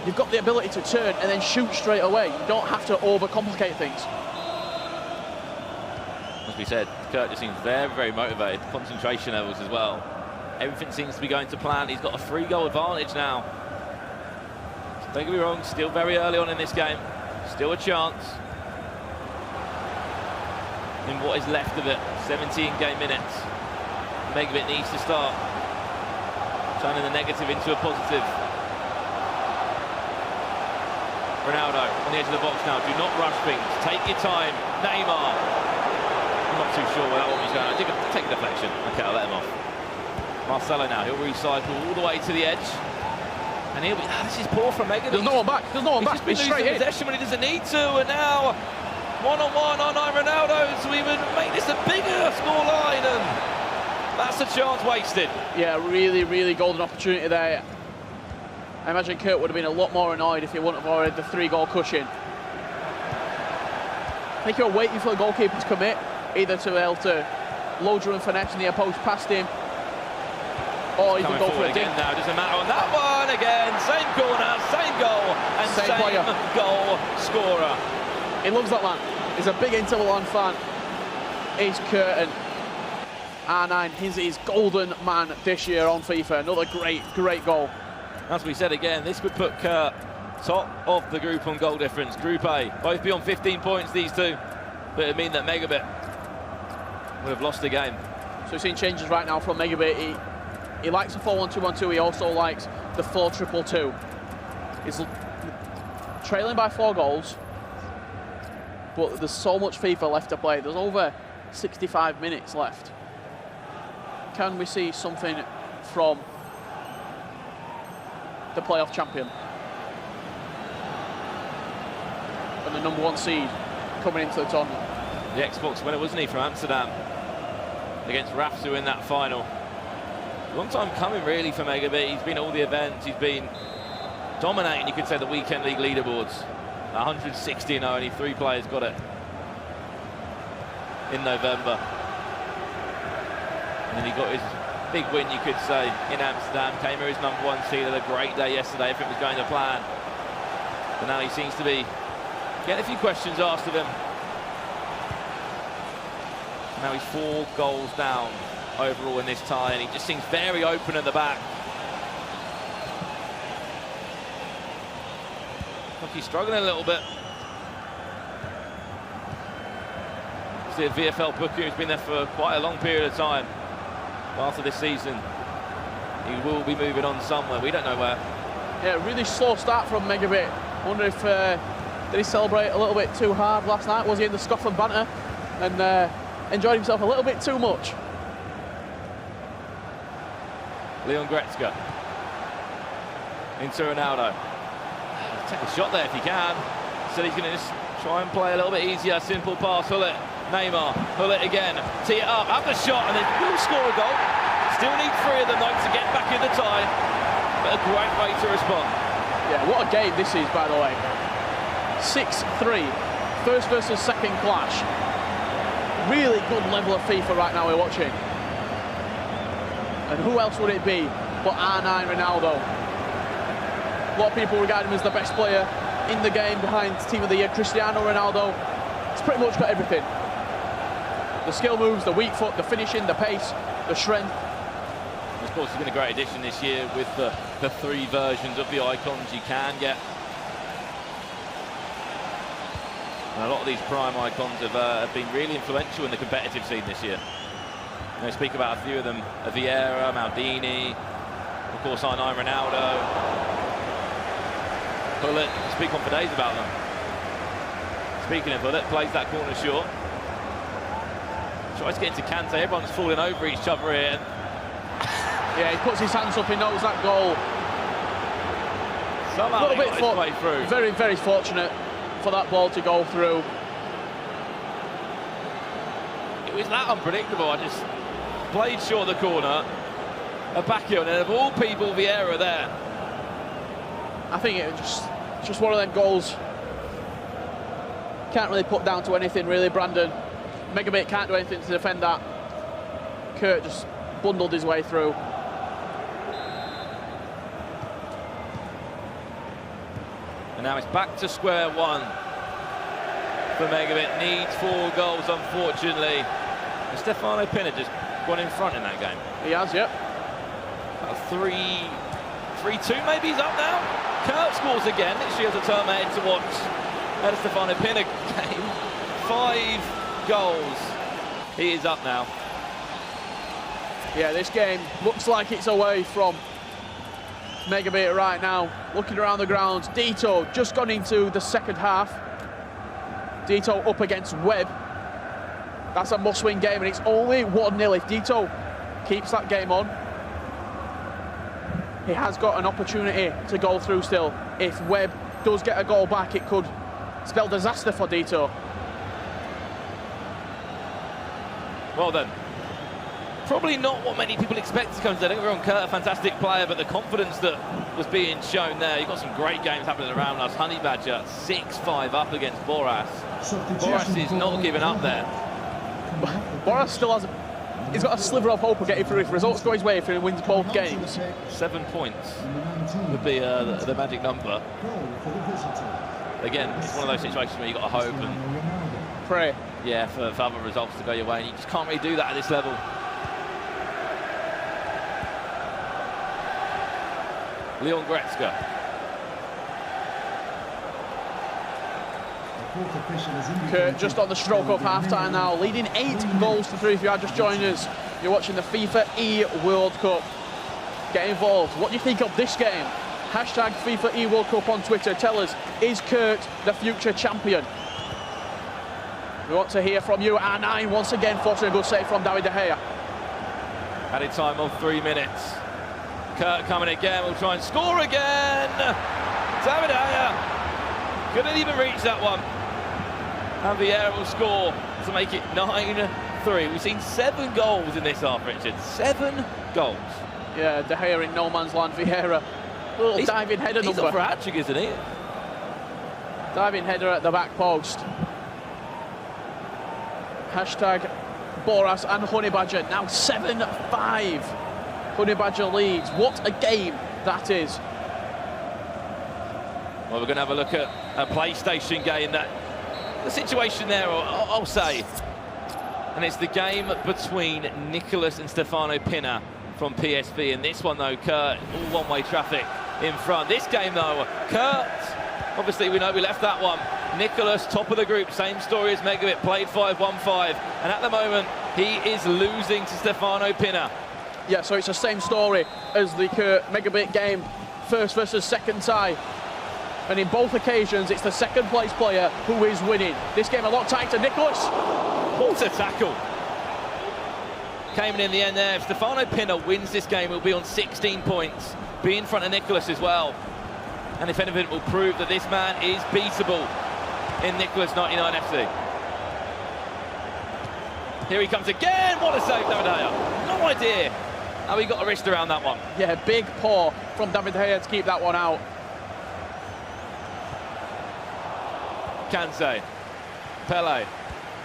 you've got the ability to turn and then shoot straight away. You don't have to overcomplicate things. As we said, Kurt just seems very, very motivated. Concentration levels as well. Everything seems to be going to plan. He's got a 3-goal advantage now. So don't get me wrong, still very early on in this game. Still a chance. In what is left of it, 17 game minutes. MegaBit needs to start turning the negative into a positive. Ronaldo on the edge of the box now. Do not rush things. Take your time. Neymar. I'm not too sure where that one was going. I think I'll take a deflection. Okay, I'll let him off. Marcelo now. He'll recycle all the way to the edge. And he'll be. This is poor from MegaBit. There's no one back. There's no one back. He's just been losing possession when he doesn't need to. And now, one-on-one on Ronaldo. So we would make this a bigger scoreline. And that's a chance wasted. Yeah, really, really golden opportunity there. I imagine Kurt would have been a lot more annoyed if he wouldn't have avoided the 3-goal cushion. I think you're waiting for the goalkeeper to commit, either to be able to load your and finesse in the post past him, or you can go for it again now. Doesn't matter on that one again. Same corner, same goal, and same goal scorer. He loves that land. He's a big Inter Milan fan. He's Kurt, and R9, his golden man this year on FIFA. Another great, great goal. As we said again, this would put Kurt top of the group on goal difference. Group A, both be on 15 points, these two. But it'd mean that MegaBit would have lost the game. So we've seen changes right now from MegaBit. He likes the 4-1-2-1-2. He also likes the 4-2-2-2. He's trailing by 4 goals, but there's so much FIFA left to play. There's over 65 minutes left. Can we see something from the playoff champion and the #1 seed coming into the tournament? The Xbox winner, wasn't he, from Amsterdam against Rafsu in that final. Long time coming really for MegaBit. He's been at all the events. He's been dominating, you could say, the weekend league leaderboards. 160 now, only 3 players got it in November. And then he got his big win, you could say, in Amsterdam. Came here as #1 seed, had a great day yesterday. Everything was going to plan. But now he seems to be getting a few questions asked of him. Now he's 4 goals down overall in this tie, and he just seems very open at the back. Look, he's struggling a little bit. See a VFL booker who's been there for quite a long period of time. After this season, he will be moving on somewhere. We don't know where. Yeah, really slow start from MegaBit. I wonder if did he celebrate a little bit too hard last night? Was he in the scoff and banter and enjoyed himself a little bit too much? Leon Goretzka into Ronaldo. Take a shot there if he can. So he's going to just try and play a little bit easier. Simple pass. Gullit. Neymar. Gullit again. Tee it up. Have the shot and they will score a goal. Still need 3 of them though to get back in the tie. But a great way to respond. Yeah, what a game this is, by the way. 6-3. First versus second clash. Really good level of FIFA right now we're watching. And who else would it be but R9 Ronaldo? A lot of people regard him as the best player in the game behind Team of the Year Cristiano Ronaldo. He's pretty much got everything. The skill moves, the weak foot, the finishing, the pace, the strength. Of course, it's been a great addition this year with the 3 versions of the icons you can get. And a lot of these prime icons have been really influential in the competitive scene this year. You know, speak about a few of them: Vieira, Maldini, of course, R9 Ronaldo. Bullet, speak on for days about them. Speaking of Bullet, plays that corner short. Tries to get into Kante, everyone's falling over each other here. Yeah, he puts his hands up, he knows that goal. Somehow he got his way through. Very, very fortunate for that ball to go through. It was that unpredictable. I just played short of the corner, a back heel, and of all people, Vieira there. I think it was just one of them goals. Can't really put down to anything, really, Brandon. MegaBit can't do anything to defend that. Kurt just bundled his way through. And now it's back to square one for MegaBit. Needs 4 goals, unfortunately. And Stefano Pinna just gone in front in that game. He has, yep. 3-2 maybe, he's up now. Kurt scores again. Literally has a turn ahead to watch that Stefano Pinna game. 5 goals. He is up now. Yeah, this game looks like it's away from MegaBit right now. Looking around the ground, Deto just gone into the second half. Deto up against Webb. That's a must-win game, and it's only 1-0. If Deto keeps that game on, he has got an opportunity to go through still. If Webb does get a goal back, it could spell disaster for Deto. Well then, probably not what many people expect to come to. Don't get me wrong, Kurt, a fantastic player, but the confidence that was being shown there, you've got some great games happening around us. Honey Badger 6-5 up against Boras. Boras is not giving up there. Boras still has he's got a sliver of hope of getting through. If results go his way, if he wins both games. 7 points would be the magic number. Again, it's one of those situations where you've got to hope and pray. Yeah, for other results to go your way, and you just can't really do that at this level. Leon Goretzka. Kurt just on the stroke of half-time now, leading 8 goals to 3. If you are just joining us, you're watching the FIFA eWorld Cup. Get involved. What do you think of this game? Hashtag FIFA eWorld Cup on Twitter. Tell us, is Kurt the future champion? We want to hear from you. R9 once again forcing a good save from David De Gea. Added time of 3 minutes. Kurt coming again, will try and score again. David De Gea couldn't even reach that one. And Vieira will score to make it 9-3. We've seen 7 goals in this half, Richard. 7 goals. Yeah, De Gea in no man's land. Vieira, little diving header number. He's up for a hat-trick, isn't he? Diving header at the back post. Hashtag Boras and Honey Badger now 7-5. Honey Badger leads. What a game that is. Well, we're going to have a look at a PlayStation game. That the situation there, I'll say, and it's the game between Nicholas and Stefano Pinna from PSV. And this one, though, Kurt, all one-way traffic in front. This game, though, Kurt, obviously we know we left that one. Nicholas, top of the group, same story as MegaBit, played 5-1-5. And at the moment, he is losing to Stefano Pinna. Yeah, so it's the same story as the MegaBit game, first versus second tie. And in both occasions, it's the second place player who is winning. This game a lot tighter. Nicholas. What a tackle. Came in the end there. If Stefano Pinna wins this game, he'll be on 16 points. Be in front of Nicholas as well. And if anything, it will prove that this man is beatable in Nicholas 99 FC. Here he comes again. What a save, David De Gea. No idea how he got a wrist around that one. Yeah, big paw from David De Gea to keep that one out. Kanse, Pele,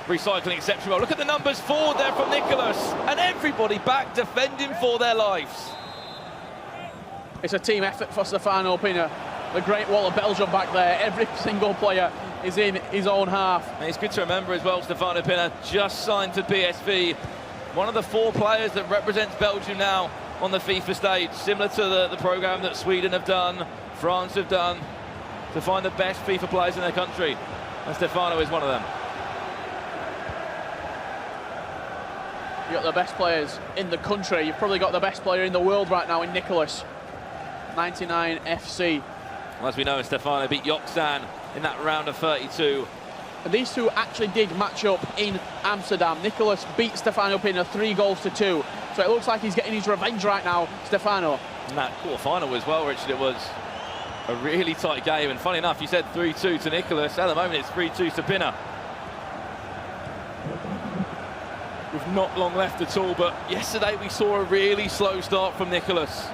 recycling exceptional. Look at the numbers forward there from Nicholas, and everybody back defending for their lives. It's a team effort for Stefano Pinna. The Great Wall of Belgium back there. Every single player is in his own half. And it's good to remember as well, Stefano Pinna just signed to PSV. One of the 4 players that represents Belgium now on the FIFA stage, similar to the programme that Sweden have done, France have done, to find the best FIFA players in their country. And Stefano is one of them. You've got the best players in the country. You've probably got the best player in the world right now in Nicholas. 99 FC. Well, as we know, Stefano beat Yoksan in that round of 32. And these two actually did match up in Amsterdam. Nicholas beat Stefano Pinna 3-2. So it looks like he's getting his revenge right now, Stefano. And that quarter-final as well, Richard, it was a really tight game. And funny enough, you said 3-2 to Nicholas. At the moment, it's 3-2 to Pinna. With not long left at all, but yesterday we saw a really slow start from Nicholas.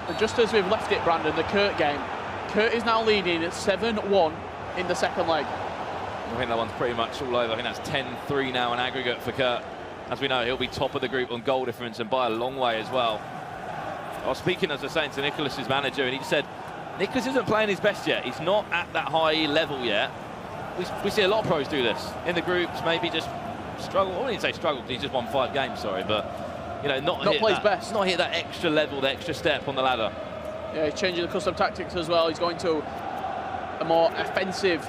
And just as we've left it, Brandon, the Kurt game, Kurt is now leading at 7-1 in the second leg. I think that one's pretty much all over. I think that's 10-3 now in aggregate for Kurt. As we know, he'll be top of the group on goal difference and by a long way as well. I was speaking, as I was saying, to Nicholas's manager, and he said, Nicholas isn't playing his best yet. He's not at that high level yet. We see a lot of pros do this. In the groups, maybe just struggle. I wouldn't say struggle, he's just won 5 games, sorry, but you know, not play his best. Not hit that extra level, the extra step on the ladder. Yeah, he's changing the custom tactics as well. He's going to a more offensive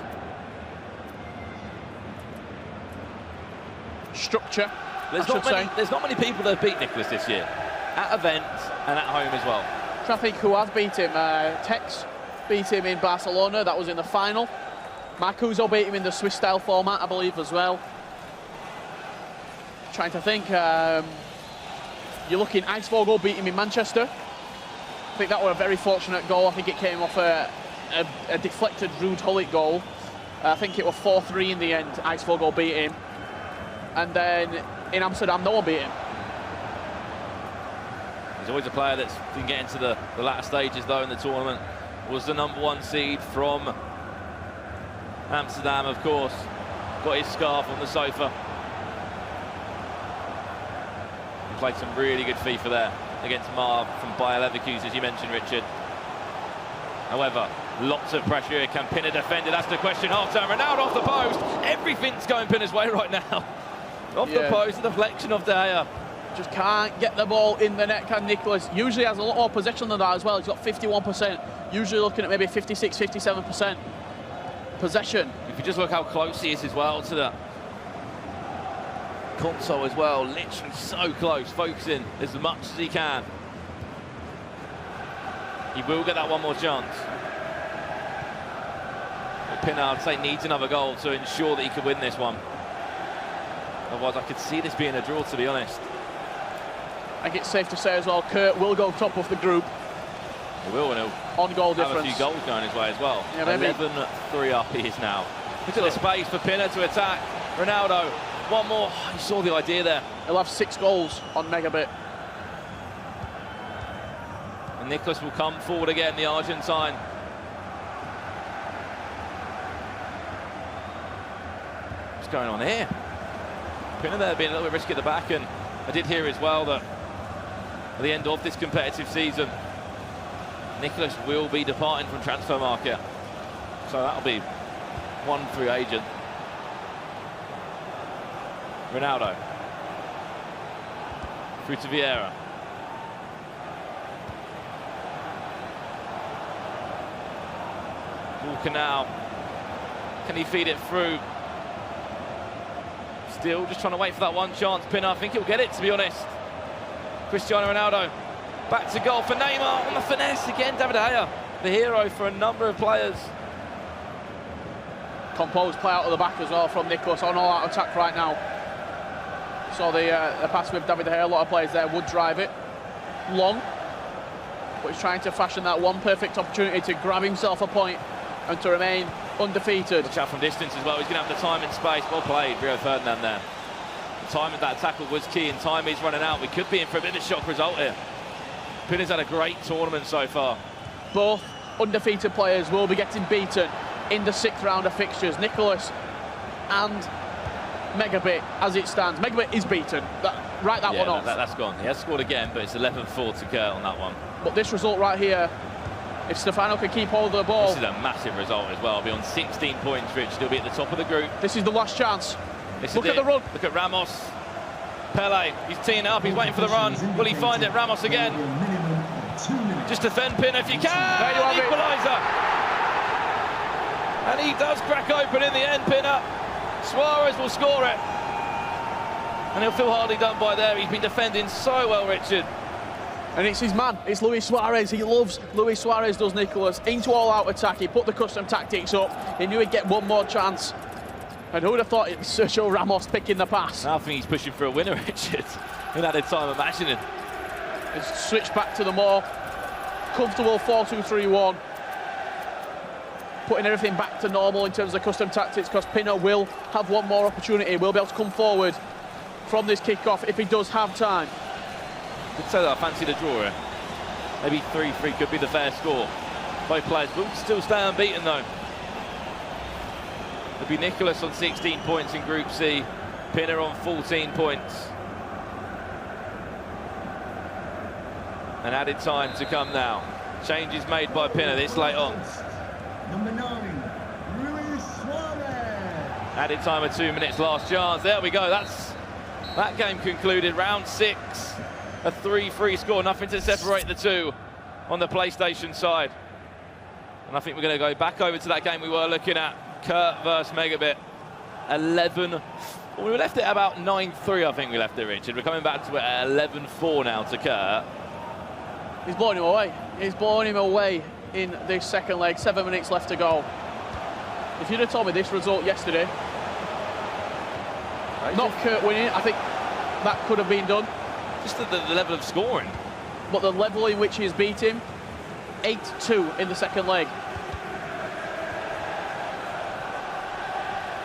structure. There's not many people that have beat Nicholas this year, at events and at home as well. I think who has beat him. Tex beat him in Barcelona. That was in the final. Marcuso beat him in the Swiss-style format, I believe, as well. Trying to think. You're looking, Icevogel beat him in Manchester. I think that was a very fortunate goal. I think it came off a deflected Ruud Gullit goal. I think it was 4-3 in the end. Icevogel beat him. And then in Amsterdam, no one beat him. He's always a player that's been getting to the latter stages, though, in the tournament. Was the #1 seed from Amsterdam, of course. Got his scarf on the sofa. He played some really good FIFA there against Marv from Bayer Leverkusen, as you mentioned, Richard. However, lots of pressure here. Can Pinna defend it? That's the question. Half-time, Ronaldo off the post. Everything's going Pinna's way right now. Off the post, the deflection of De Gea. Just can't get the ball in the net, can Nicholas? Usually has a lot more possession than that as well. He's got 51%. Usually looking at maybe 56, 57% possession. If you just look how close he is as well to the console as well, literally so close, focusing as much as he can. He will get that one more chance. But Pinna, I'd say, needs another goal to ensure that he could win this one. Otherwise, I could see this being a draw, to be honest. I think it's safe to say as well, Kurt will go top of the group. He will, and he'll on goal have difference. A few goals going his way as well. Yeah, 11-3 up he is now. Look at the space for Pinna to attack. Ronaldo, one more. Oh, you saw the idea there. He'll have 6 goals on MegaBit. And Nicholas will come forward again, the Argentine. What's going on here? Pinna there being a little bit risky at the back, and I did hear as well that at the end of this competitive season, Nicholas will be departing from transfer market. So that'll be one free agent. Ronaldo. Through to Vieira. Walker now. Can he feed it through? Still just trying to wait for that one chance. Pinna, I think he'll get it, to be honest. Cristiano Ronaldo. Back to goal for Neymar on the finesse again. David De Gea, the hero for a number of players. Composed play out of the back as well from Nicholas on all out attack right now. So the pass with David De Gea, a lot of players there would drive it long, but he's trying to fashion that one perfect opportunity to grab himself a point and to remain undefeated. Watch out from distance as well. He's going to have the time and space. Well played, Rio Ferdinand there. The time of that tackle was key, and time is running out. We could be in for a bit of a shock result here. Pinna's had a great tournament so far. Both undefeated players will be getting beaten in the 6th round of fixtures. Nicholas and MegaBit, as it stands. MegaBit is beaten. Write that one off. That's gone. He has scored again, but it's 11-4 to Kurt on that one. But this result right here, if Stefano can keep hold of the ball... This is a massive result as well. He'll be on 16 points, Rich. He'll be at the top of the group. This is the last chance. Look at the run. Look at Ramos. Pele, he's teeing up. He's waiting for the run. Will he find it? Ramos again. Just defend Pinna if you can. There you have Equaliser. And he does crack open in the end, Pinna. Suarez will score it. And he'll feel hardly done by there. He's been defending so well, Richard. And it's his man, it's Luis Suarez. He loves Luis Suarez, does Nicholas. Into all-out attack, he put the custom tactics up. He knew he'd get one more chance. And who would have thought it was Sergio Ramos picking the pass? I think he's pushing for a winner, Richard. In added time, imagining. It's switched back to the more comfortable 4-2-3-1. Putting everything back to normal in terms of custom tactics, because Pinna will have one more opportunity. Will be able to come forward from this kickoff if he does have time. Could say that I fancy the draw here. Maybe 3-3 could be the fair score. Both players will still stay unbeaten though. It'll be Nicholas on 16 points in Group C, Pinna on 14 points. And added time to come now. Changes made by Pinna this late on. Number 9, Luis Suarez. Added time of 2 minutes, last chance. There we go, that game concluded, round 6. A 3-3 score, nothing to separate the two on the PlayStation side. And I think we're going to go back over to that game we were looking at, Kurt versus MegaBit. 11, well, we left it at about 9-3, I think we left it, Richard. We're coming back to it at 11-4 now to Kurt. He's blowing him away. He's blowing him away in this second leg. 7 minutes left to go. If you'd have told me this result yesterday, not Kurt winning, I think that could have been done. Just the level of scoring. But the level in which he's beat him, 8-2 in the second leg.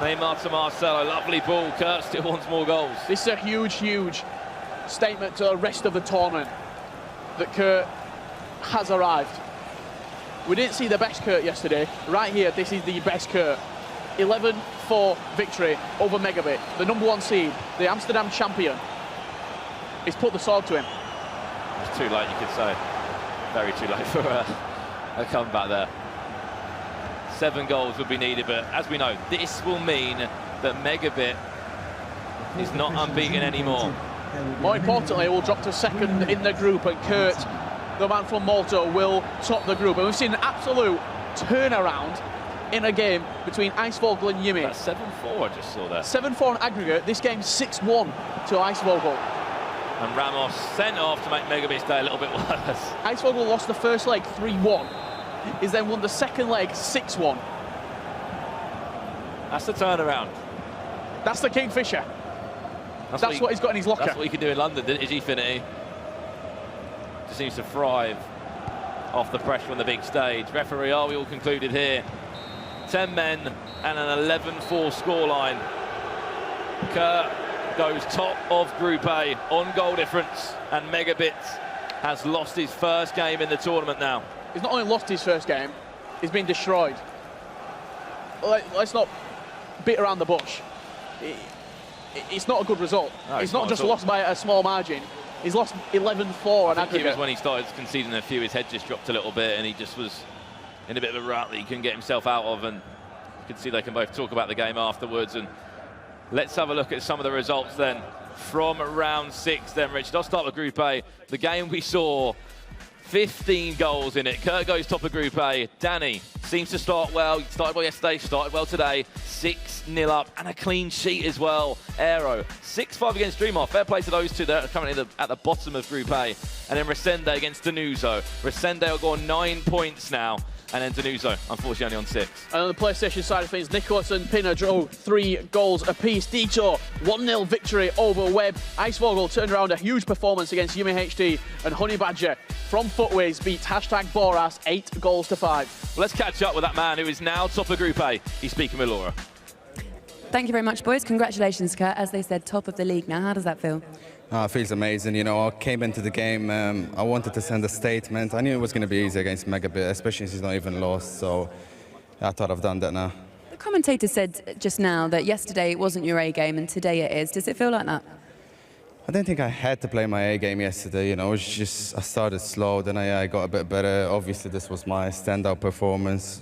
Neymar to Marcelo, lovely ball. Kurt still wants more goals. This is a huge, huge statement to the rest of the tournament that Kurt has arrived. We didn't see the best Kurt yesterday. Right here, this is the best Kurt. 11-4 victory over MegaBit, the #1 seed, the Amsterdam champion. He's put the sword to him. It's too late, you could say. Very too late for a comeback there. 7 goals would be needed, but as we know, this will mean that MegaBit is not unbeaten anymore. More importantly, we'll drop to second in the group, and Kurt, the man from Malta, will top the group. And we've seen an absolute turnaround in a game between Icevogel and Yimmy. That's 7-4 I just saw there. 7-4 on aggregate. This game's 6-1 to Icevogel. And Ramos sent off to make MegaBit's day a little bit worse. Icevogel lost the first leg 3-1. He's then won the second leg 6-1. That's the turnaround. That's the Kingfisher. That's what he's got in his locker. That's what he can do in London, is Infinity. Just seems to thrive off the pressure on the big stage. Referee, are we all concluded here? 10 men and an 11-4 scoreline. Kurt goes top of Group A on goal difference, and MegaBit has lost his first game in the tournament now. He's not only lost his first game, he's been destroyed. Let's not beat around the bush. It's not a good result. No, he's not just lost by a small margin. He's lost 11-4 on aggregate. It was when he started conceding a few, his head just dropped a little bit, and he just was in a bit of a rut that he couldn't get himself out of. And you can see they can both talk about the game afterwards. And let's have a look at some of the results then from round 6 then, Richard. I'll start with Group A. The game we saw, 15 goals in it. Kurt goes top of Group A. Dani seems to start well. He started well yesterday, started well today. 6-0 up and a clean sheet as well. Aero, 6-5 against dreamR. Fair play to those two that are currently at the bottom of Group A. And then Resende against Denuzo. Resende will go on 9 points now. And then Denuzo, unfortunately, only on 6. And on the PlayStation side of things, Nicholas and Pinna drove 3 goals apiece. Deto, 1-0 victory over Webb. Icevogel turned around a huge performance against YimmieHD. And Honey Badger from Footways beat #Boras 8-5. Well, let's catch up with that man who is now top of Group A. He's speaking with Laura. Thank you very much, boys. Congratulations, Kurt. As they said, top of the league now. How does that feel? It feels amazing. You know, I came into the game, I wanted to send a statement. I knew it was going to be easy against MegaBit, especially since he's not even lost, so I thought I've done that now. The commentator said just now that yesterday it wasn't your A game and today it is. Does it feel like that? I didn't think I had to play my A game yesterday, you know, it was just, I started slow, then I got a bit better. Obviously, this was my standout performance.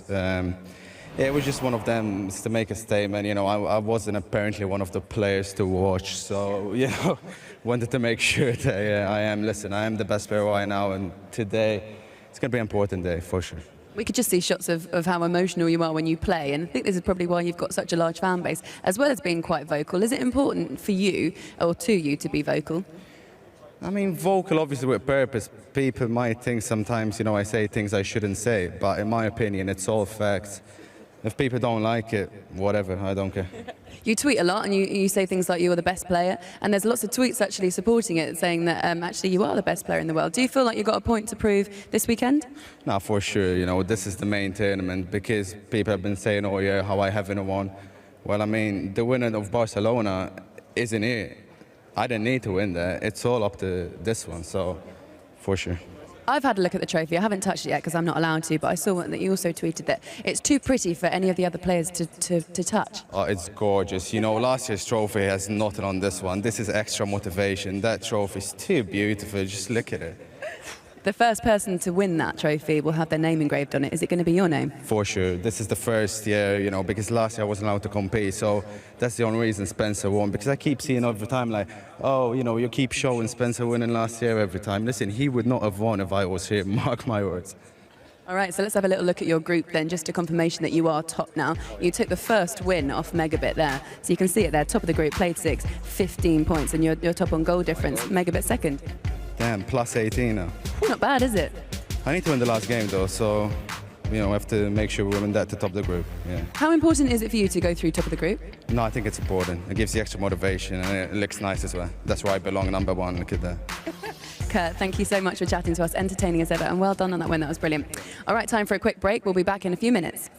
Yeah, it was just one of them, to make a statement. You know, I wasn't apparently one of the players to watch, so, you know, wanted to make sure that I am the best player right now, and today, it's going to be an important day, for sure. We could just see shots of how emotional you are when you play, and I think this is probably why you've got such a large fan base, as well as being quite vocal. Is it important for you, or to you, to be vocal? I mean, vocal obviously with purpose. People might think sometimes, you know, I say things I shouldn't say, but in my opinion, it's all facts. If people don't like it, whatever, I don't care. You tweet a lot and you say things like you are the best player, and there's lots of tweets actually supporting it, saying that actually you are the best player in the world. Do you feel like you've got a point to prove this weekend? No, for sure. You know, this is the main tournament because people have been saying, oh yeah, how I haven't won. Well, I mean, the winner of Barcelona isn't here. I didn't need to win there. It's all up to this one, so for sure. I've had a look at the trophy. I haven't touched it yet because I'm not allowed to, but I saw that you also tweeted that it's too pretty for any of the other players to touch. Oh, it's gorgeous. You know, last year's trophy has nothing on this one. This is extra motivation. That trophy is too beautiful. Just look at it. The first person to win that trophy will have their name engraved on it. Is it going to be your name? For sure. This is the first year, you know, because last year I wasn't allowed to compete. So that's the only reason Spencer won. Because I keep seeing every time like, oh, you know, you keep showing Spencer winning last year every time. Listen, he would not have won if I was here. Mark my words. All right, so let's have a little look at your group then, just a confirmation that you are top now. You took the first win off MegaBit there. So you can see it there, top of the group, played 6, 15 points, and you're top on goal difference. MegaBit second. Damn, plus 18 now. Not bad, is it? I need to win the last game though, so you know, I have to make sure we win that to top the group. Yeah. How important is it for you to go through top of the group? No, I think it's important. It gives you extra motivation and it looks nice as well. That's where I belong, number one. Look at that. Kurt, thank you so much for chatting to us, entertaining us ever, and well done on that win. That was brilliant. All right, time for a quick break. We'll be back in a few minutes.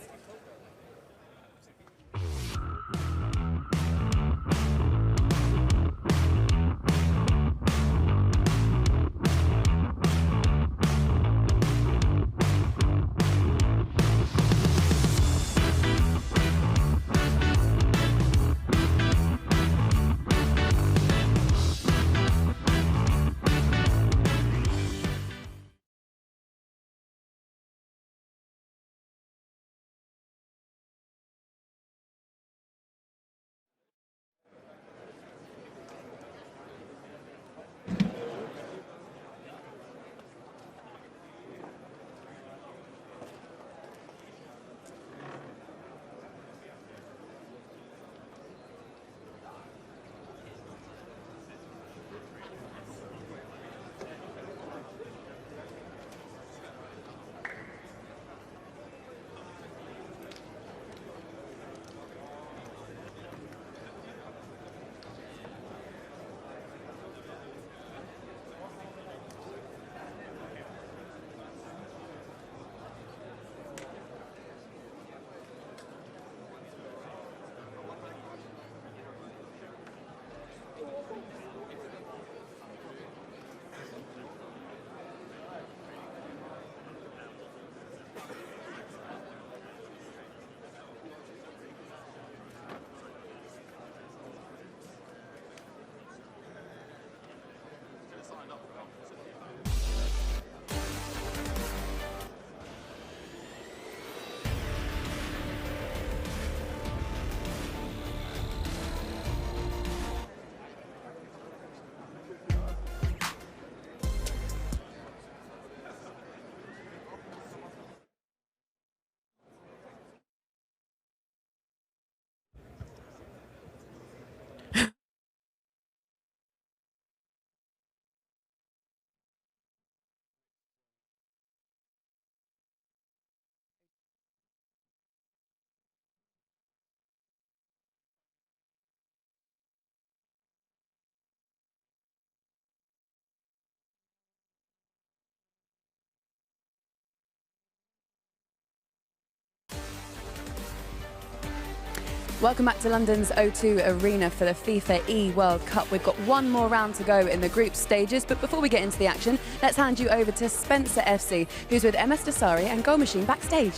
Welcome back to London's O2 Arena for the FIFA eWorld Cup. We've got one more round to go in the group stages, but before we get into the action, let's hand you over to Spencer FC, who's with MS Dasari and Goal Machine Backstage.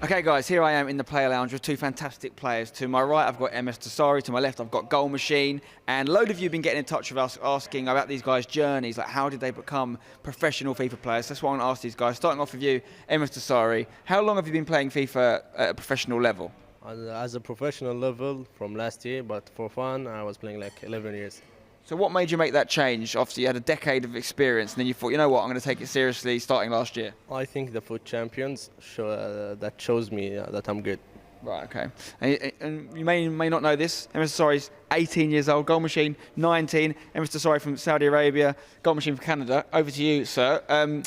Okay guys, here I am in the player lounge with two fantastic players. To my right I've got MS Dasari, to my left I've got Goal Machine, and a load of you have been getting in touch with us asking about these guys' journeys, like how did they become professional FIFA players. That's what I want to ask these guys. Starting off with you, MS Dasari, how long have you been playing FIFA at a professional level? As a professional level from last year, but for fun I was playing like 11 years. So what made you make that change? Obviously, you had a decade of experience, and then you thought, you know what, I'm going to take it seriously starting last year. I think the foot champions that shows me that I'm good. Right, okay. And you may not know this. Mr. Sori's 18 years old, goal machine 19. Mr. Sori from Saudi Arabia, goal machine for Canada. Over to you, sir.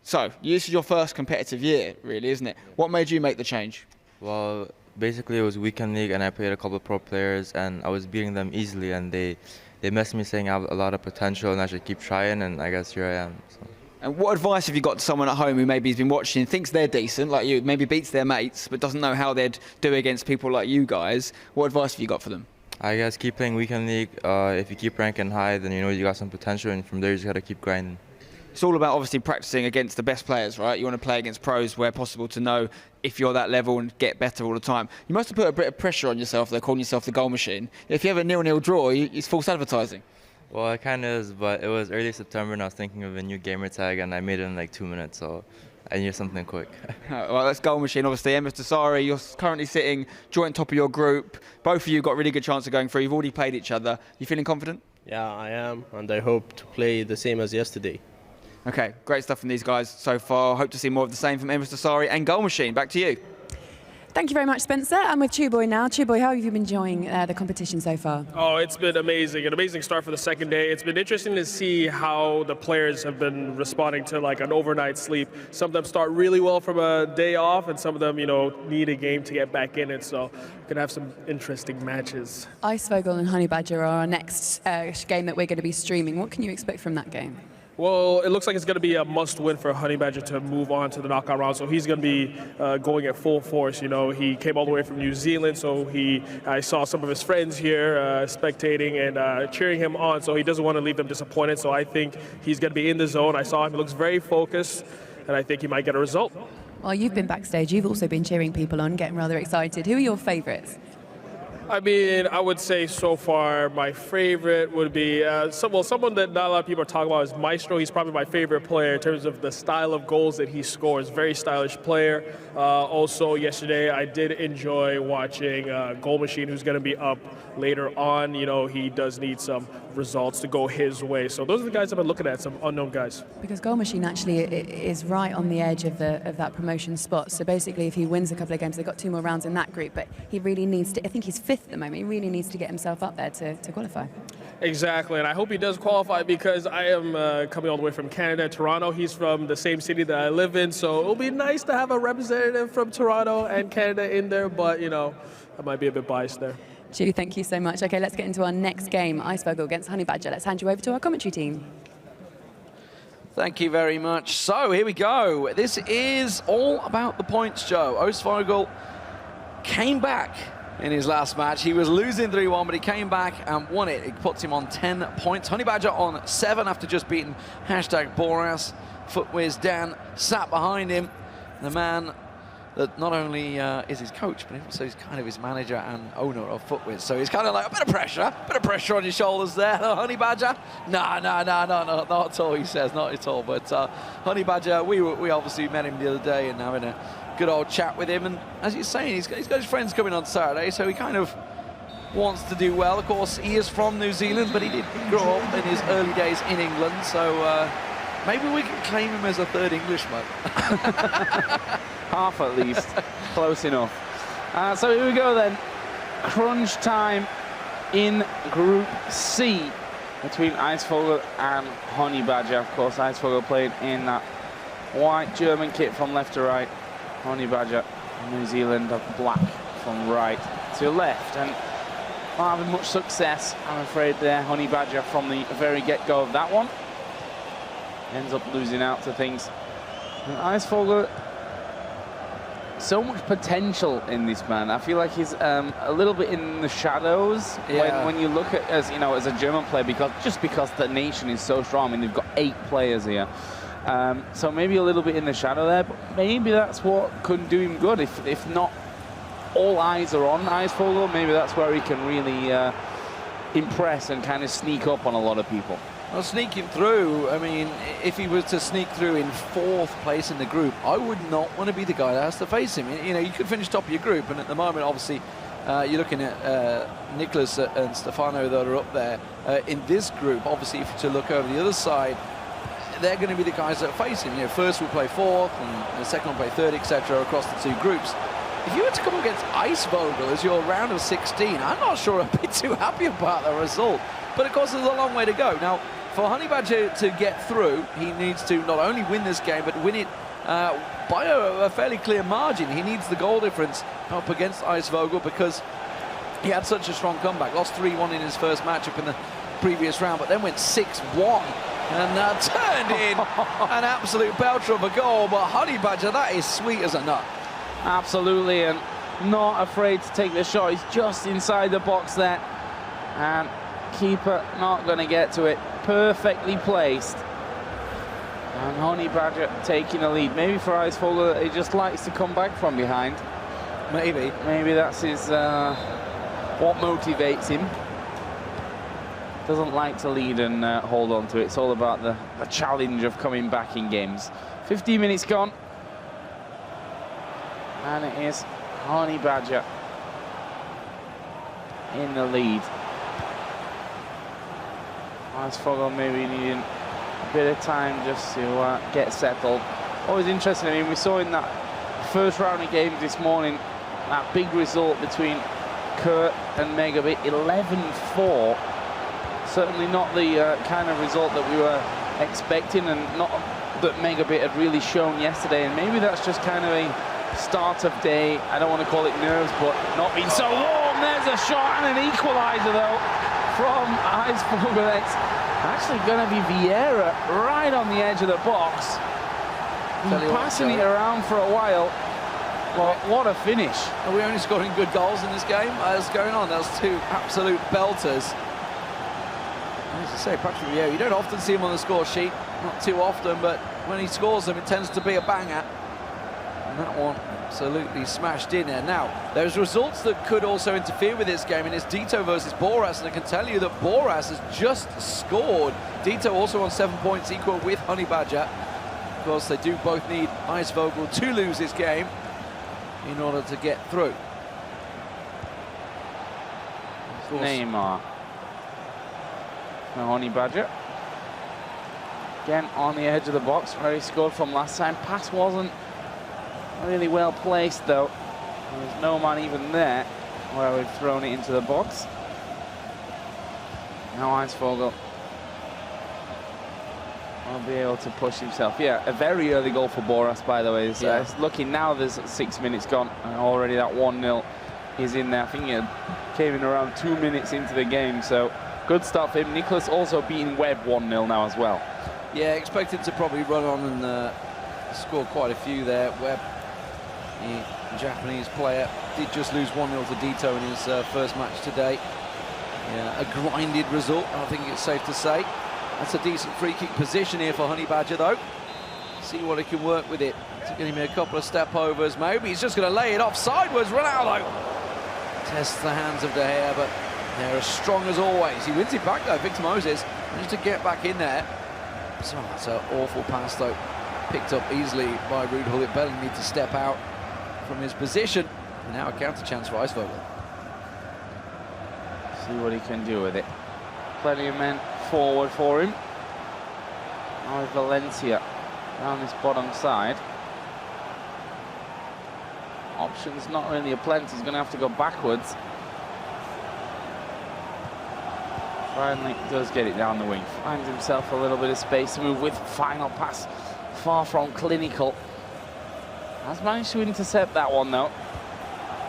So, this is your first competitive year, really, isn't it? What made you make the change? Well, basically it was weekend league and I played a couple of pro players and I was beating them easily and they messaged me saying I have a lot of potential and I should keep trying, and I guess here I am. So. And what advice have you got to someone at home who maybe has been watching, thinks they're decent, like you, maybe beats their mates, but doesn't know how they'd do against people like you guys? What advice have you got for them? I guess keep playing weekend league. If you keep ranking high, then you know you got some potential, and from there you just got to keep grinding. It's all about obviously practicing against the best players, right? You want to play against pros where possible to know if you're that level and get better all the time. You must have put a bit of pressure on yourself, though, calling yourself the goal machine. If you have a 0-0 draw, it's false advertising. Well, it kind of is, but it was early September and I was thinking of a new gamer tag and I made it in like 2 minutes, so I needed something quick. Well, that's goal machine, obviously. Mr. Sari, you're currently sitting joint top of your group. Both of you got a really good chance of going through. You've already played each other. You feeling confident? Yeah, I am, and I hope to play the same as yesterday. Okay, great stuff from these guys so far. Hope to see more of the same from Mr. Sari and goal machine. Back to you. Thank you very much, Spencer. I'm with Chuboy now. Chuboy, how have you been enjoying the competition so far? Oh, it's been amazing. An amazing start for the second day. It's been interesting to see how the players have been responding to like an overnight sleep. Some of them start really well from a day off, and some of them, you know, need a game to get back in it. So we're going to have some interesting matches. Icevogel and Honey Badger are our next game that we're going to be streaming. What can you expect from that game? Well, it looks like it's going to be a must-win for Honey Badger to move on to the knockout round. So he's going to be going at full force. You know, he came all the way from New Zealand, so I saw some of his friends here spectating and cheering him on. So he doesn't want to leave them disappointed. So I think he's going to be in the zone. I saw him; he looks very focused, and I think he might get a result. Well, you've been backstage. You've also been cheering people on, getting rather excited. Who are your favourites? I mean, I would say so far my favorite would be someone that not a lot of people are talking about is Maestro. He's probably my favorite player in terms of the style of goals that he scores. Very stylish player. Also, yesterday I did enjoy watching Goal Machine, who's going to be up later on. You know, he does need some results to go his way. So those are the guys I've been looking at, some unknown guys. Because Goal Machine actually is right on the edge of that promotion spot. So basically, if he wins a couple of games, they've got 2 more rounds in that group. But he really needs to. I think he's 5th at the moment. He really needs to get himself up there to qualify. Exactly, and I hope he does qualify because I am coming all the way from Canada, Toronto. He's from the same city that I live in, so it'll be nice to have a representative from Toronto and Canada in there, but, you know, I might be a bit biased there. Ju, thank you so much. Okay, let's get into our next game, Icevogel against Honey Badger. Let's hand you over to our commentary team. Thank you very much. So, here we go. This is all about the points, Joe. Eisvogel came back in his last match. He was losing 3-1, but he came back and won it. It puts him on 10 points. Honey Badger on 7 after just beating #Boras. Footwiz Dan sat behind him. The man that not only is his coach, but also is kind of his manager and owner of Footwiz. So he's kind of like a bit of pressure on your shoulders there, Honey Badger. No, not at all, he says, not at all. But Honey Badger, we obviously met him the other day and having a good old chat with him, and as he's saying, he's got his friends coming on Saturday, so he kind of wants to do well. Of course, he is from New Zealand, but he did grow up in his early days in England, so maybe we can claim him as a third Englishman. Half at least. Close enough. So here we go then. Crunch time in Group C between Icevogel and Honey Badger. Of course, Icevogel played in that white German kit from left to right. Honey Badger, New Zealand, of black from right to left, and not having much success, I'm afraid, there. Honey Badger from the very get-go of that one ends up losing out to things. And Icevogel, so much potential in this man. I feel like he's a little bit in the shadows when you look at as a German player, because the nation is so strong. I mean, they've got 8 players here. So maybe a little bit in the shadow there, but maybe that's what could do him good. If not all eyes are on Icevogel, maybe that's where he can really impress and kind of sneak up on a lot of people. Well, sneaking through, I mean, if he was to sneak through in 4th place in the group, I would not want to be the guy that has to face him. You know, you could finish top of your group, and at the moment, obviously, you're looking at Nicholas and Stefano that are up there. in this group. Obviously, if you to look over the other side, they're going to be the guys that are facing. You know, first will play fourth, and the second will play third, etc. across the two groups. If you were to come against Icevogel as your round of 16, I'm not sure I'd be too happy about the result. But of course, there's a long way to go. Now, for Honey Badger to get through, he needs to not only win this game, but win it by a fairly clear margin. He needs the goal difference up against Icevogel because he had such a strong comeback. Lost 3-1 in his first matchup in the previous round, but then went 6-1 and turned in an absolute belter of a goal. But Honey Badger, that is sweet as a nut. Absolutely, and not afraid to take the shot. He's just inside the box there, and keeper not going to get to it. Perfectly placed. And Honey Badger taking the lead. Maybe for Eisvogel, he just likes to come back from behind. Maybe. Maybe that's his what motivates him. Doesn't like to lead and hold on to it. It's all about the challenge of coming back in games. 15 minutes gone. And it is Honey Badger in the lead. Eisvogel maybe needing a bit of time just to get settled. Always interesting. I mean, we saw in that first round of games this morning that big result between Kurt and MegaBit, 11-4. Certainly not the kind of result that we were expecting, and not that MegaBit had really shown yesterday. And maybe that's just kind of a start of day, I don't want to call it nerves, but not being so warm. There's a shot and an equaliser though from Eisvogel. It's actually going to be Vieira right on the edge of the box. Passing it around for a while. Well, what a finish. Are we only scoring good goals in this game? What's going on? Those two absolute belters. As I say, Patrick Vieira, you don't often see him on the score sheet, not too often, but when he scores them, it tends to be a banger. And that one absolutely smashed in there. Now, there's results that could also interfere with this game, and it's Deto versus Boras, and I can tell you that Boras has just scored. Deto also on 7 points, equal with Honey Badger. Of course, they do both need Eisvogel to lose this game in order to get through. Neymar. Now Honey Badger. Again on the edge of the box where he scored from last time. Pass wasn't really well placed though. There's no man even there where we've thrown it into the box. Now Eisvogel will be able to push himself. Yeah, a very early goal for Boras, by the way. It's looking now there's 6 minutes gone and already that 1-0 is in there. I think it came in around 2 minutes into the game, so good start for him. Nicholas also beating Webb 1-0 now as well. Yeah, expected to probably run on and score quite a few there. Webb, the Japanese player, did just lose 1-0 to Deto in his first match today. Yeah, a grinded result, I think it's safe to say. That's a decent free kick position here for Honey Badger though. See what he can work with it. It's going to be a couple of step overs. Maybe he's just going to lay it off sideways. Ronaldo tests the hands of De Gea, but they're as strong as always. He wins it back though. Victor Moses managed to get back in there. So that's an awful pass though. Picked up easily by Ruud Gullit. Bellingham need to step out from his position. And now a counter chance for Eisvogel. See what he can do with it. Plenty of men forward for him. Now with Valencia down this bottom side. Options not really a plenty. He's going to have to go backwards. Finally does get it down the wing. Finds himself a little bit of space to move with. Final pass far from clinical. Has managed to intercept that one though.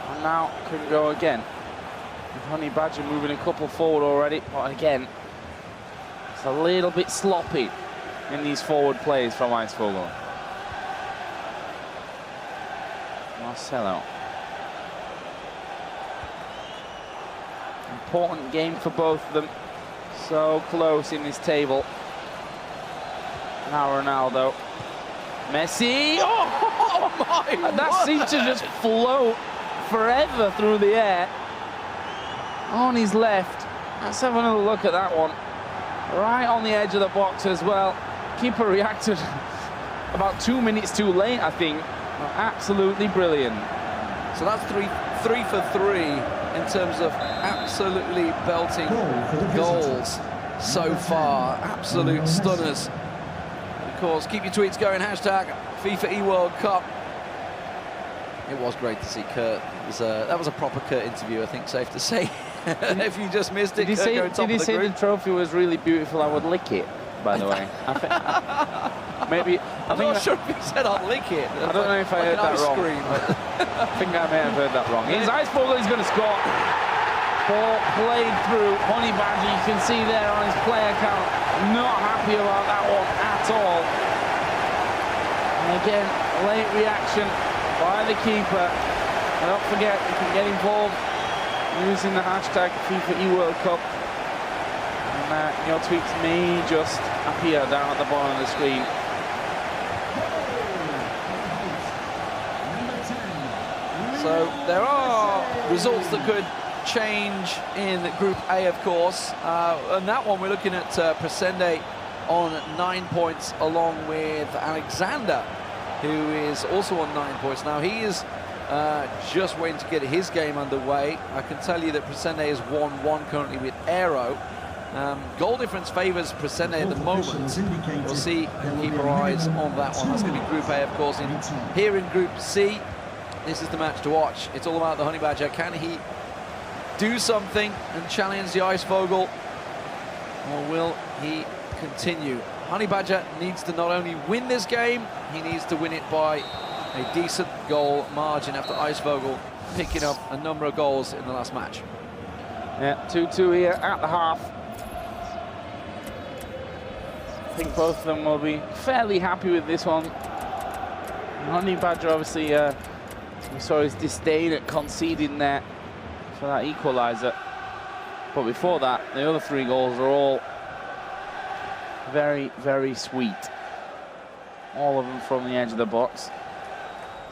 And now can go again. With Honey Badger moving a couple forward already. But again, it's a little bit sloppy in these forward plays from Eisvogel. Marcelo. Important game for both of them. So close in this table. Now Ronaldo. Messi. Oh my! And that seems to just float forever through the air. On his left. Let's have another look at that one. Right on the edge of the box as well. Keeper reacted about 2 minutes too late, I think. Absolutely brilliant. So that's three for three in terms of absolutely belting goals so far. Absolute stunners. Of course, keep your tweets going. Hashtag FIFA eWorld Cup. It was great to see Kurt. That was a proper Kurt interview, I think, safe to say. If you just missed it, did he say the trophy was really beautiful? I would lick it, by the way. I'm not sure if he said I'd lick it. I don't know if I heard that wrong. I think I may have heard that wrong. Here's Icevogel, he's going to score. Ball played through. Honey Badger, you can see there on his play account, not happy about that one at all. And again, late reaction by the keeper. And don't forget, you can get involved using the hashtag FIFA eWorld Cup. And your tweets may just appear down at the bottom of the screen. So there are results that could change in Group A, of course. And that one, we're looking at Resende on 9 points, along with Alekzandur, who is also on 9 points. Now, he is just waiting to get his game underway. I can tell you that Resende is 1-1 currently with Aero. Goal difference favours Resende at the moment. We'll see and keep our eyes on that one. That's going to be Group A, of course. Here in Group C, this is the match to watch. It's all about the Honey Badger. Can he do something and challenge the Icevogel, or will he continue? Honey Badger needs to not only win this game, he needs to win it by a decent goal margin after Icevogel picking up a number of goals in the last match. Yeah, 2-2 here at the half. I think both of them will be fairly happy with this one. Honey Badger, obviously, we saw his disdain at conceding there for that equaliser. But before that, the other 3 goals are all very, very sweet. All of them from the edge of the box.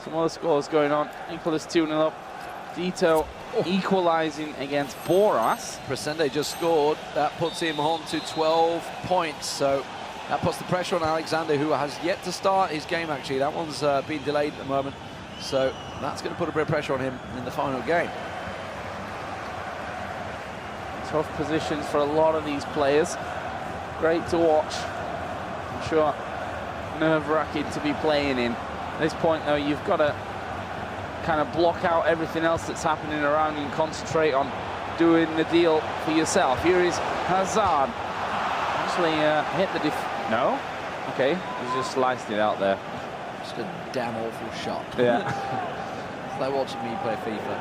Some other scores going on. Nicholas 2-0 up. Deto equalising against Boras. Resende just scored. That puts him on to 12 points. So that puts the pressure on Alekzandur, who has yet to start his game, actually. That one's been delayed at the moment. So that's going to put a bit of pressure on him in the final game. Tough positions for a lot of these players. Great to watch. I'm sure nerve-wracking to be playing in. At this point, though, you've got to kind of block out everything else that's happening around you and concentrate on doing the deal for yourself. Here is Hazard. Actually hit the no? Okay, he's just sliced it out there. Just a damn awful shot. Yeah. It's like watching me play FIFA.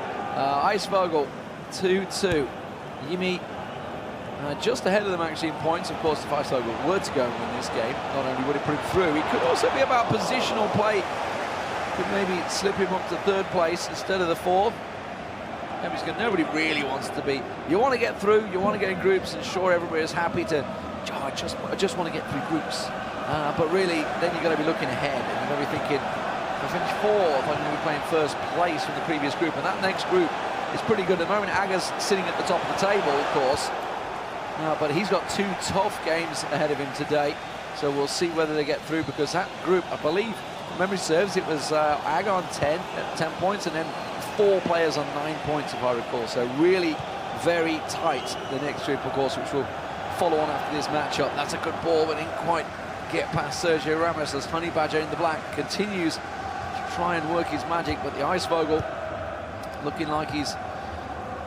Icevogel, 2-2. Yimmie just ahead of them actually in points. Of course, if Icevogel were to go and win this game, not only would it put him through, it could also be about positional play. Could maybe slip him up to 3rd place instead of the 4th. Nobody really wants to be. You want to get through, you want to get in groups, and sure, everybody is happy to, I just want to get through groups. But really, then you've got to be looking ahead, and you've got to be thinking, if I finish 4th, I'm going to be playing 1st place from the previous group, and that next group is pretty good. At the moment, Aga's sitting at the top of the table, of course, but he's got 2 tough games ahead of him today, so we'll see whether they get through, because that group, I believe, if memory serves, it was Aga on 10 points, and then 4 players on 9 points, if I recall, so really very tight, the next group, of course, which will follow on after this matchup. That's a good ball, but didn't quite get past Sergio Ramos as Honey Badger in the black continues to try and work his magic, but the Icevogel looking like he's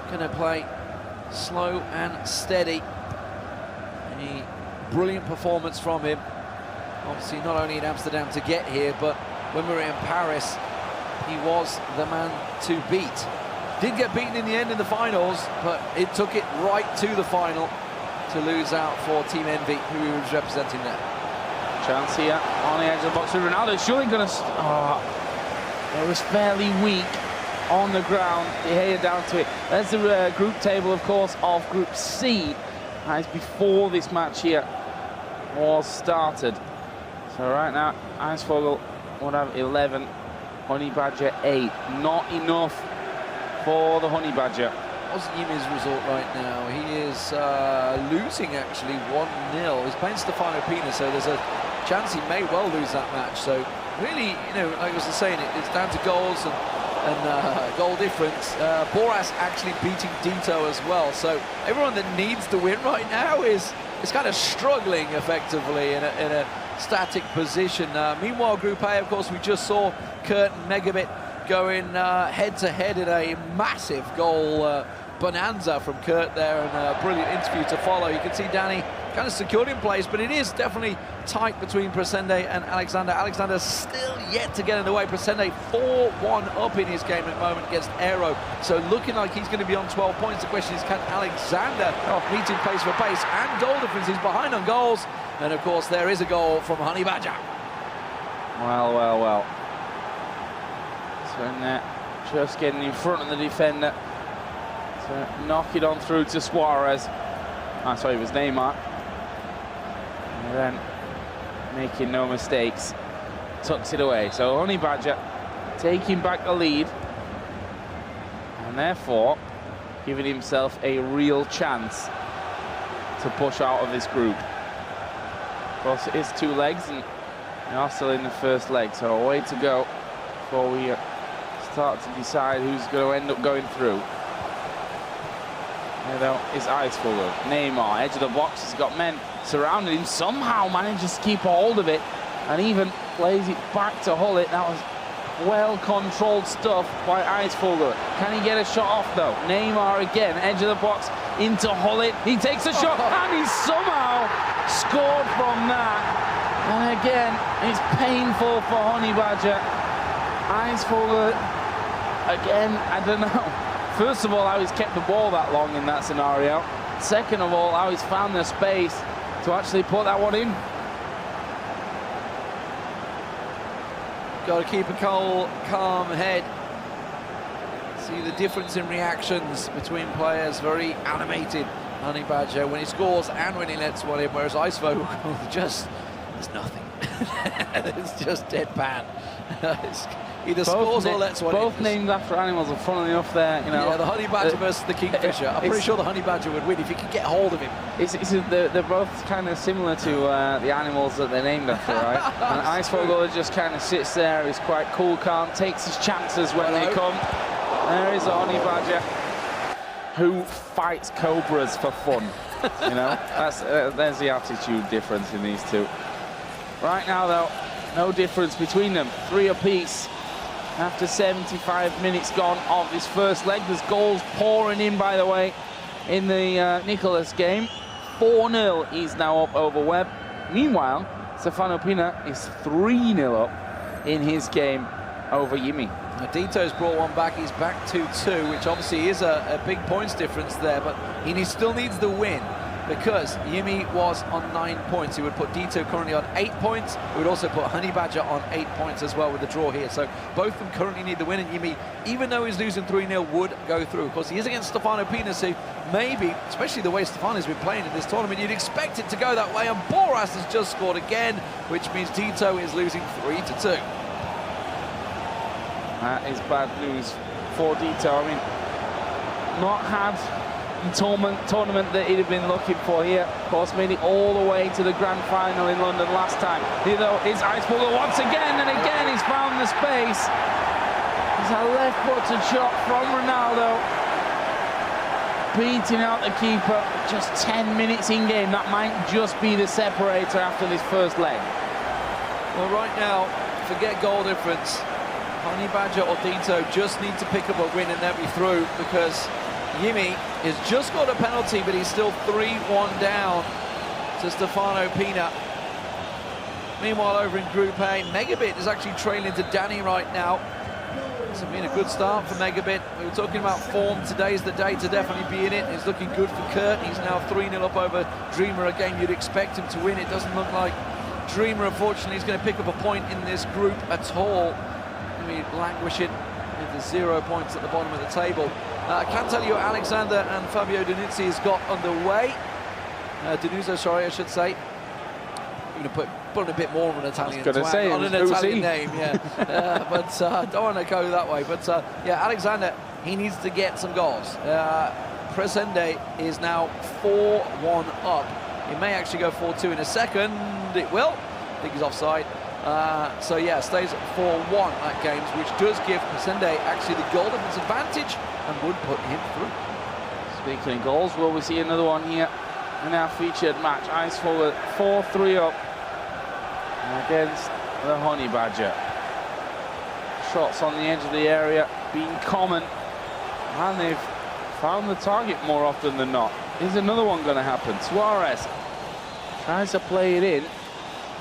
going to play slow and steady. A brilliant performance from him. Obviously, not only in Amsterdam to get here, but when we were in Paris, he was the man to beat. Did get beaten in the end in the finals, but it took it right to the final to lose out for Team Envy, who he was representing there. Chance here on the edge of the box with Ronaldo. Surely going to... it was fairly weak on the ground. He headed down to it. There's the group table, of course, of Group C. As before this match here was started. So right now, Icevogel would have 11, Honey Badger 8. Not enough for the Honey Badger. What's Yimmie's result right now? He is losing, actually, 1-0. He's playing Stefano Pinna, so there's a chance he may well lose that match. So really, you know, like I was saying, it's down to goals, and and goal difference. Boras actually beating Deto as well. So everyone that needs to win right now is kind of struggling effectively in a static position. Meanwhile, Group A, of course, we just saw Kurt and MegaBit going head-to-head in a massive goal bonanza from Kurt there, and a brilliant interview to follow. You can see Dani kind of secured in place, but it is definitely tight between Resende and Alekzandur. Alekzandur still yet to get in the way. Resende 4-1 up in his game at the moment against Aero, so looking like he's going to be on 12 points. The question is, can Alekzandur meet in pace for pace and goal difference? He's behind on goals, and of course there is a goal from Honey Badger. Well. So just getting in front of the defender to knock it on through to Suarez. Sorry, it was Neymar. And then, making no mistakes, tucks it away. So Honey Badger taking back the lead, and therefore giving himself a real chance to push out of this group. Of course, it is 2 legs, and we are still in the first leg, so a way to go before we start to decide who's going to end up going through. There though is Icevogel. Neymar, edge of the box, he's got men surrounding him, somehow manages to keep a hold of it and even plays it back to Hullet. That was well-controlled stuff by Icevogel. Can he get a shot off though? Neymar again, edge of the box into Hullet. He takes a shot and he somehow scored from that. And again, it's painful for Honey Badger. Icevogel, again, I don't know. First of all, how he's kept the ball that long in that scenario. Second of all, how he's found the space to actually put that one in. Got to keep a calm head. See the difference in reactions between players. Very animated, Honey Badger, when he scores and when he lets one in, whereas Icevogel just, there's nothing. It's just deadpan. Either scores or lets one in. Both named after animals, and funnily enough there, you know. Yeah, the Honey Badger versus the Kingfisher. I'm pretty sure the Honey Badger would win if he could get hold of him. They're both kind of similar to the animals that they're named after, right? And Icevogel just kind of sits there, he's quite cool, calm, takes his chances when they come. There is a Honey Badger who fights cobras for fun. You know, there's the attitude difference in these two. Right now, though, no difference between them. 3 apiece. After 75 minutes gone of this first leg. There's goals pouring in, by the way, in the Nicholas game. 4-0 he's now up over Webb. Meanwhile, Stefano Pinna is 3-0 up in his game over Yimmie. Deto's brought one back. He's back 2-2, which obviously is a big points difference there, but he still needs the win, because Yimmie was on 9 points. He would put Deto currently on 8 points. He would also put Honey Badger on 8 points as well with the draw here. So both of them currently need the win, and Yimmie, even though he's losing 3-0, would go through. Of course, he is against Stefano Pinna, so maybe, especially the way Stefano's been playing in this tournament, you'd expect it to go that way. And Boras has just scored again, which means Deto is losing 3-2. That is bad news for Deto. I mean, not had tournament that he'd have been looking for here. Of course, made it all the way to the grand final in London last time. You know, it's Icevogel once again, and again he's found the space. It's a left-footed shot from Ronaldo, beating out the keeper. Just 10 minutes in game. That might just be the separator after this first leg. Well, right now, forget goal difference. Honey Badger or Deto just need to pick up a win and they'll be through, because Yimmie has just got a penalty, but he's still 3-1 down to Stefano Pinna. Meanwhile, over in Group A, MegaBit is actually trailing to Dani right now. It's been a good start for MegaBit. We were talking about form. Today's the day to definitely be in it. It's looking good for Kurt. He's now 3-0 up over dreamR, a game you'd expect him to win. It doesn't look like dreamR, unfortunately, is going to pick up a point in this group at all. Languishing with the 0 points at the bottom of the table. I can tell you Alekzandur and Fabio Denuzzo has got underway. Denuzo, sorry, I should say. I'm going to put a bit more of an Italian twang on an Italian name, yeah. But I don't want to go that way. But yeah, Alekzandur, he needs to get some goals. Resende is now 4-1 up. He may actually go 4-2 in a second. It will. I think he's offside. So yeah, stays at 4-1 at games, which does give Resende actually the goal difference advantage and would put him through. Speaking of goals, will we see another one here in our featured match? Icevogel 4-3 up against the Honey Badger. Shots on the edge of the area being common, and they've found the target more often than not. Is another one going to happen? Suarez tries to play it in.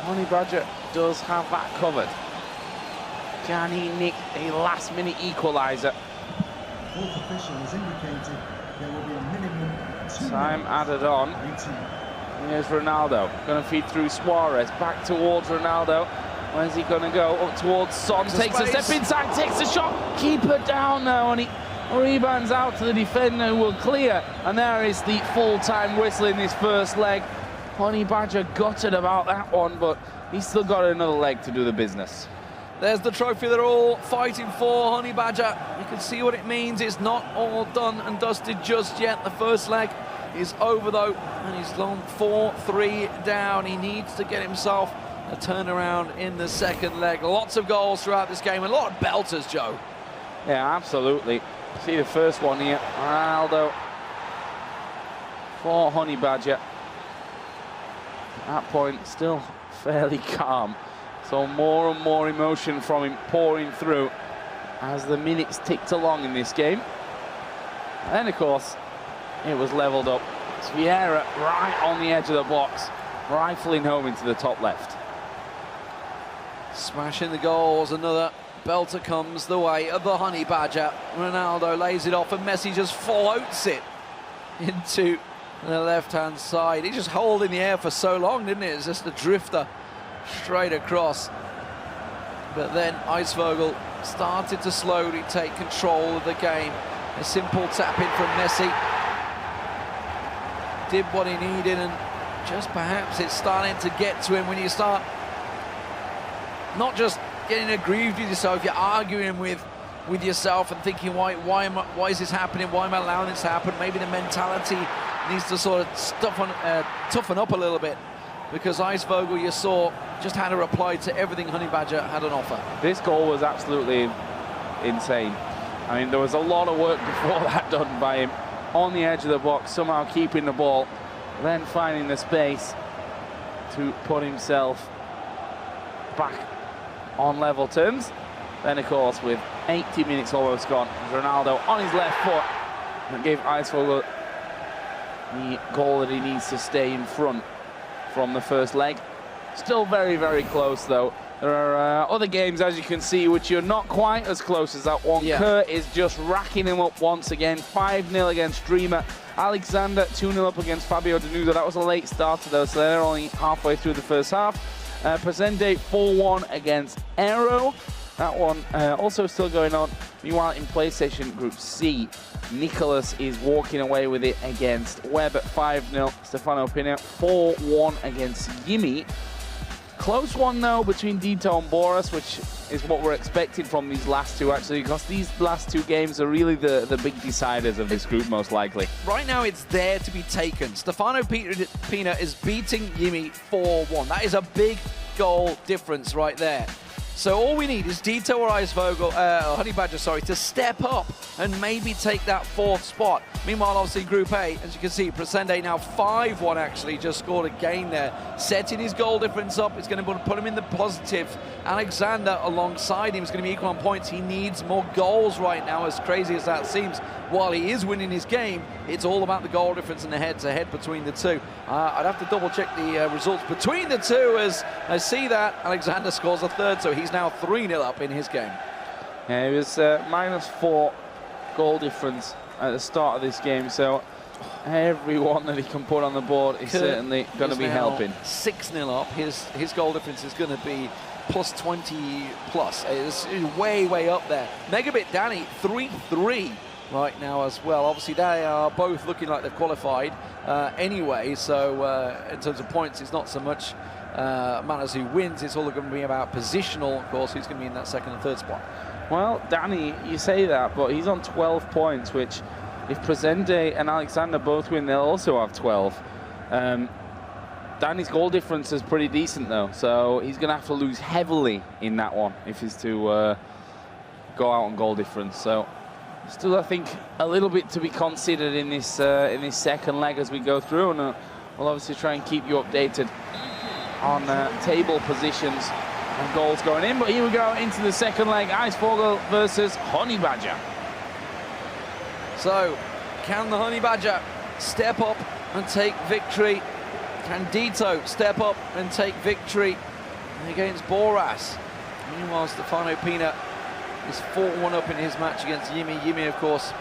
Honey Badger does have that covered. Can he nick a last-minute equaliser? Fourth official has indicated there will be a minimum 2 Time minutes. added on. 18. Here's Ronaldo, going to feed through Suarez, back towards Ronaldo. Where's he going to go? Up towards Son, takes a step inside, takes a shot, keeper down now, and he rebounds out to the defender who will clear. And there is the full-time whistle in this first leg. Honey Badger gutted about that one, but he's still got another leg to do the business. There's the trophy they're all fighting for, Honey Badger. You can see what it means. It's not all done and dusted just yet. The first leg is over, though, and he's gone 4-3 down. He needs to get himself a turnaround in the second leg. Lots of goals throughout this game, and a lot of belters, Joe. Yeah, absolutely. See the first one here. Ronaldo for Honey Badger. At that point, still fairly calm. So more and more emotion from him pouring through as the minutes ticked along in this game. And then, of course, it was levelled up. Vieira right on the edge of the box, rifling home into the top left. Smashing the goals, another belter comes the way of the Honey Badger. Ronaldo lays it off and Messi just floats it into the left-hand side. He just held in the air for so long, didn't it? It's just a drifter straight across. But then Icevogel started to slowly take control of the game. A simple tap-in from Messi. Did what he needed, and just perhaps it's starting to get to him when you start not just getting aggrieved with yourself, you're arguing with yourself and thinking, why is this happening? Why am I allowing this to happen? Maybe the mentality needs to sort of toughen up a little bit, because Icevogel, you saw, just had a reply to everything Honey Badger had on offer. This goal was absolutely insane. I mean, there was a lot of work before that done by him on the edge of the box, somehow keeping the ball, then finding the space to put himself back on level terms. Then, of course, with 80 minutes almost gone, Ronaldo on his left foot and gave Icevogel the goal that he needs to stay in front from the first leg. Still very, very close, though. There are other games, as you can see, which you're not quite as close as that one. Yeah. Kurt is just racking him up once again. 5-0 against dreamR. Alekzandur 2-0 up against Fabio Denuzzo. That was a late starter, though, so they're only halfway through the first half. Resende 4-1 against Aero. That one also still going on. Meanwhile, in PlayStation Group C, Nicholas is walking away with it against Webb at 5-0. Stefano Pinna 4-1 against Yimmie. Close one, though, between Deto and Boras, which is what we're expecting from these last two, actually, because these last two games are really the big deciders of this group, most likely. Right now, it's there to be taken. Stefano Pinna is beating Yimmie 4-1. That is a big goal difference right there. So all we need is Deto or Icevogel, Honey Badger, sorry, to step up and maybe take that fourth spot. Meanwhile, obviously, Group A, as you can see, Resende now 5-1 actually, just scored again there. Setting his goal difference up, it's going to put him in the positive. Alekzandur alongside him is going to be equal on points. He needs more goals right now, as crazy as that seems. While he is winning his game, it's all about the goal difference and the head-to-head between the two. I'd have to double-check the results between the two, as I see that Alekzandur scores a third, so he's now 3-0 up in his game. Yeah, it was -4 goal difference at the start of this game, so everyone that he can put on the board is certainly going to be helping. 6-0 up. His goal difference is going to be plus 20 plus. It's way, way up there. MegaBit Dani 3-3 right now as well. Obviously, they are both looking like they've qualified anyway, so in terms of points, it's not so much matters who wins, it's all going to be about positional, of course, who's going to be in that second and third spot. Well, Dani, you say that, but he's on 12 points, which if Resende and Alekzandur both win, they'll also have 12. Dani's goal difference is pretty decent though, so he's going to have to lose heavily in that one if he's to go out on goal difference. So still, I think, a little bit to be considered in this second leg as we go through, and we'll obviously try and keep you updated on table positions and goals going in. But here we go into the second leg, Icevogel versus Honey Badger. So, can the Honey Badger step up and take victory? Can Deto step up and take victory against Boras? Meanwhile, Stefano Pinna is 4-1 up in his match against Yimmie. Yimmie, of course,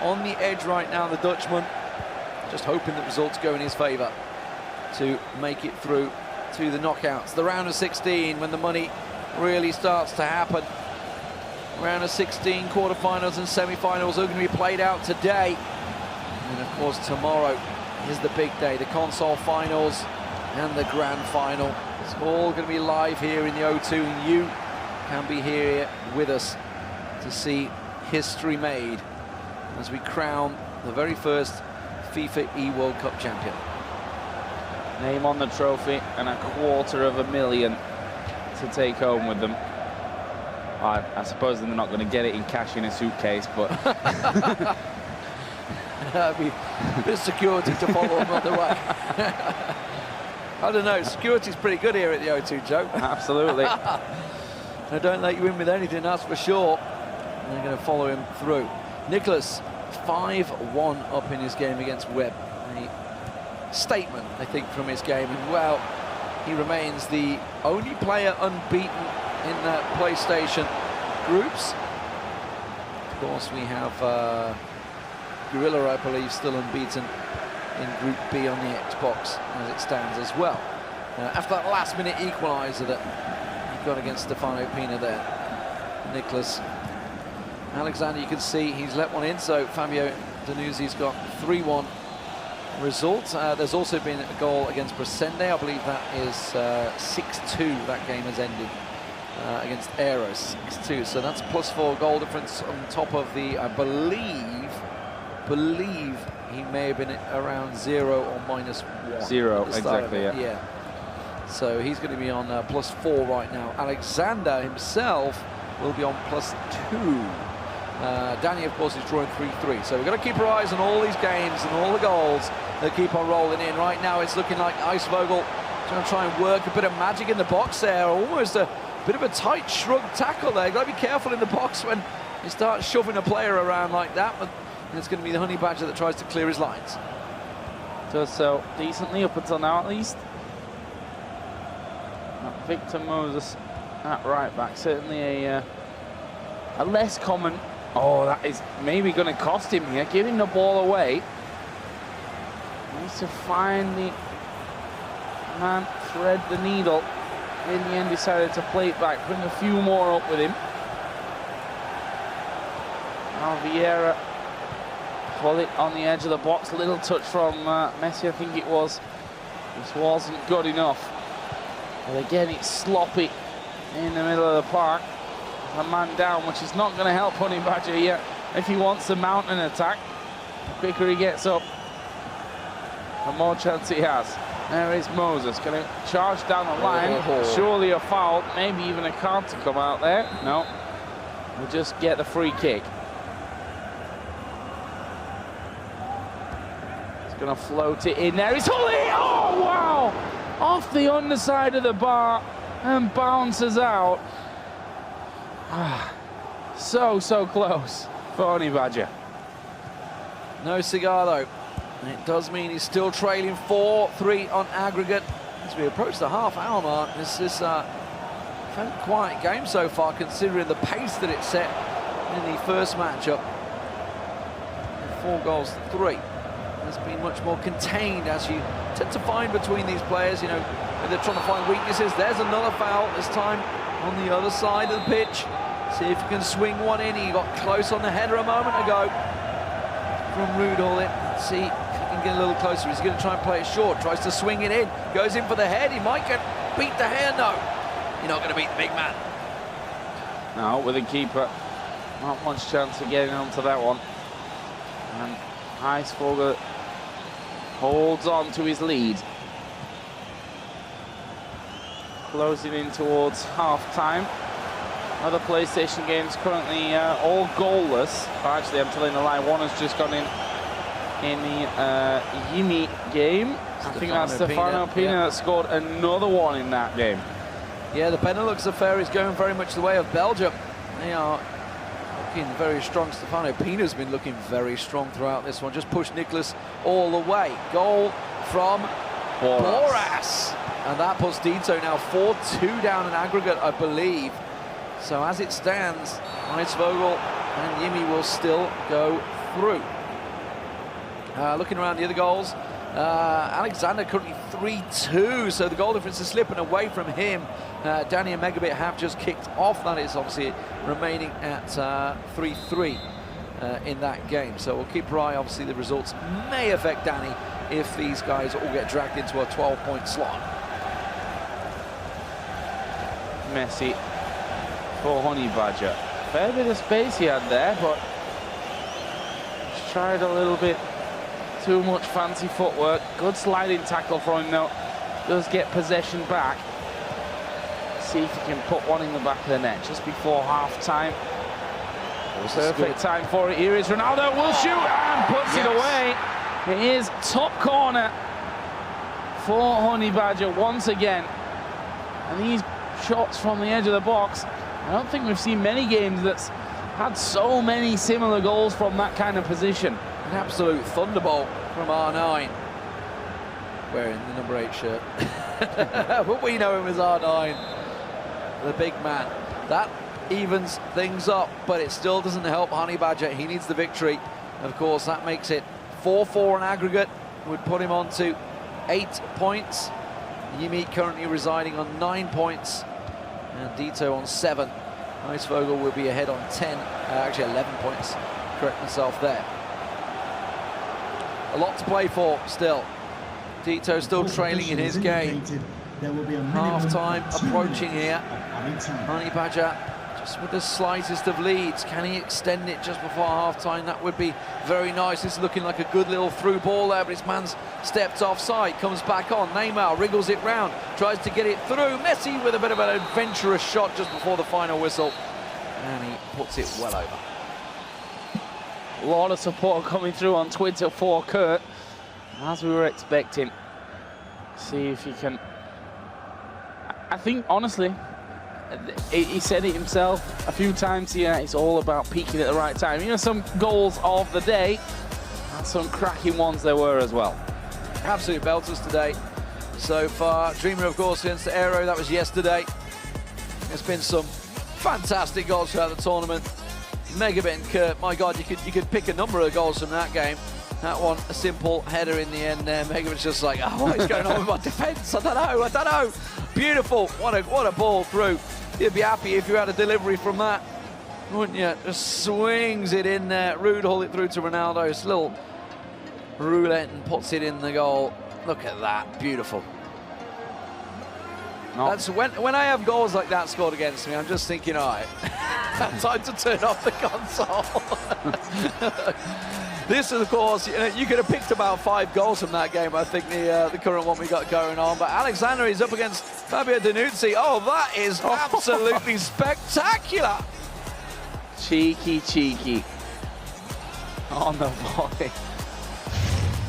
on the edge right now, the Dutchman, just hoping that results go in his favour to make it through to the knockouts. The round of 16, when the money really starts to happen. Round of 16, quarterfinals and semi-finals are going to be played out today. And of course, tomorrow is the big day, the console finals and the grand final. It's all going to be live here in the O2, and you can be here with us to see history made as we crown the very first FIFA eWorld Cup champion. Name on the trophy and $250,000 to take home with them. I suppose they're not going to get it in cash in a suitcase, but that'd be a bit of security to follow them on the way. I don't know, security's pretty good here at the O2, Joe. Absolutely. They don't let you in with anything, that's for sure. And they're going to follow him through. Nicholas, 5-1 up in his game against Webb. A statement, I think, from his game. And, well, he remains the only player unbeaten in the PlayStation groups. Of course, we have Gorilla, I believe, still unbeaten in Group B on the Xbox as it stands as well. After that last-minute equaliser that he got against Stefano Pinna there, Nicholas. Alekzandur, you can see he's let one in, so Fabio Denuzzo's got 3-1 result. There's also been a goal against Resende. I believe that is 6-2 that game has ended against Aero, 6-2. So that's +4 goal difference on top of the, I believe he may have been around 0 or -1. 0, exactly, yeah. So he's going to be on +4 right now. Alekzandur himself will be on +2. Dani, of course, is drawing 3-3. So we've got to keep our eyes on all these games and all the goals that keep on rolling in. Right now, it's looking like Icevogel going to try and work a bit of magic in the box there. Almost a bit of a tight shrug tackle there. You've got to be careful in the box when you start shoving a player around like that. But it's going to be the Honey Badger that tries to clear his lines. Does so decently up until now, at least. Victor Moses at right back. Certainly a less common. Oh, that is maybe going to cost him here, giving the ball away. Needs to find the man, thread the needle. In the end, decided to play it back, bring a few more up with him. Now Vieira pull it on the edge of the box. Little touch from Messi, I think it was. This wasn't good enough. But again, it's sloppy in the middle of the park. A man down, which is not going to help Honey Badger here if he wants to mount an attack. The quicker he gets up, the more chance he has. There is Moses, going to charge down the line. Surely a foul, maybe even a card to come out there. No, we'll just get the free kick. He's going to float it in there. It's Holly! Oh, wow! Off the underside of the bar and bounces out. So close for Honey Badger. No cigar though. It does mean he's still trailing 4-3 on aggregate as we approach the half-hour mark. This is a fairly quiet game so far, considering the pace that it set in the first matchup. 4 goals to 3. It's been much more contained, as you tend to find between these players. You know, when they're trying to find weaknesses. There's another foul, this time on the other side of the pitch. See if he can swing one in. He got close on the header a moment ago from Rudol. Let's see if he can get a little closer. He's going to try and play it short. Tries to swing it in. Goes in for the head. He might get beat the hand. No, you're not going to beat the big man. No, with the keeper, not much chance of getting onto that one. And Icevogel holds on to his lead. closing in towards half-time. Other PlayStation games currently all goalless. Actually, I'm telling a lie, one has just gone in the Yimmie game. I think that's Stefano Pinna that scored another one in that game. Yeah, the Benelux affair is going very much the way of Belgium. They are looking very strong. Stefano Pinna's been looking very strong throughout this one. Just pushed Nicholas all the way. Goal from Boras. And that puts Deto now 4-2 down in aggregate, I believe. So as it stands, Icevogel and Yimmie will still go through. Looking around the other goals, Alekzandur currently 3-2, so the goal difference is slipping away from him. Dani and MegaBit have just kicked off. That is obviously remaining at 3-3 in that game. So we'll keep our eye. Obviously, the results may affect Dani if these guys all get dragged into a 12-point slot. Messi for Honey Badger. Fair bit of space he had there, but just tried a little bit too much fancy footwork. Good sliding tackle from him though. Does get possession back. See if he can put one in the back of the net just before half-time. Perfect time for it. Here is Ronaldo, will shoot and puts it away. It is top corner for Honey Badger once again. And these shots from the edge of the box, I don't think we've seen many games that's had so many similar goals from that kind of position. An absolute thunderbolt from R9, wearing the number 8 shirt. But we know him as R9, the big man. That evens things up, but it still doesn't help Honey Badger. He needs the victory. Of course, that makes it 4-4 in aggregate, would put him on to 8 points. Yimmie currently residing on 9 points, and Deto on 7. Icevogel will be ahead on 10, actually 11 points. Correct myself there. A lot to play for still. Deto still trailing in his game. Half-time approaching here. Honey Badger just with the slightest of leads. Can he extend it just before half-time? That would be very nice. This is looking like a good little through ball there, but his man's stepped offside. Comes back on. Neymar wriggles it round. Tries to get it through. Messi with a bit of an adventurous shot just before the final whistle. And he puts it well over. A lot of support coming through on Twitter for Kurt, as we were expecting. See if he can... I think, honestly, he said it himself a few times here, it's all about peaking at the right time. You know, some goals of the day, and some cracking ones there were as well. Absolute belters today so far. dreamR, of course, against Aero, that was yesterday. There's been some fantastic goals throughout the tournament. MegaBit and Kurt, my God, you could pick a number of goals from that game. That one, a simple header in the end there. MegaBit's just like, oh, what is going on with my defence? I don't know. Beautiful, what a ball through. You'd be happy if you had a delivery from that, wouldn't you? Just swings it in there. Rude hauled it through to Ronaldo. It's a little roulette and puts it in the goal. Look at that, beautiful. That's when I have goals like that scored against me, I'm just thinking, all right, time to turn off the console. This, of course, you could have picked about 5 goals from that game, I think, the current one we got going on. But Alekzandur is up against Fabio Denuzzo. Oh, that is absolutely spectacular. Cheeky. On the volley.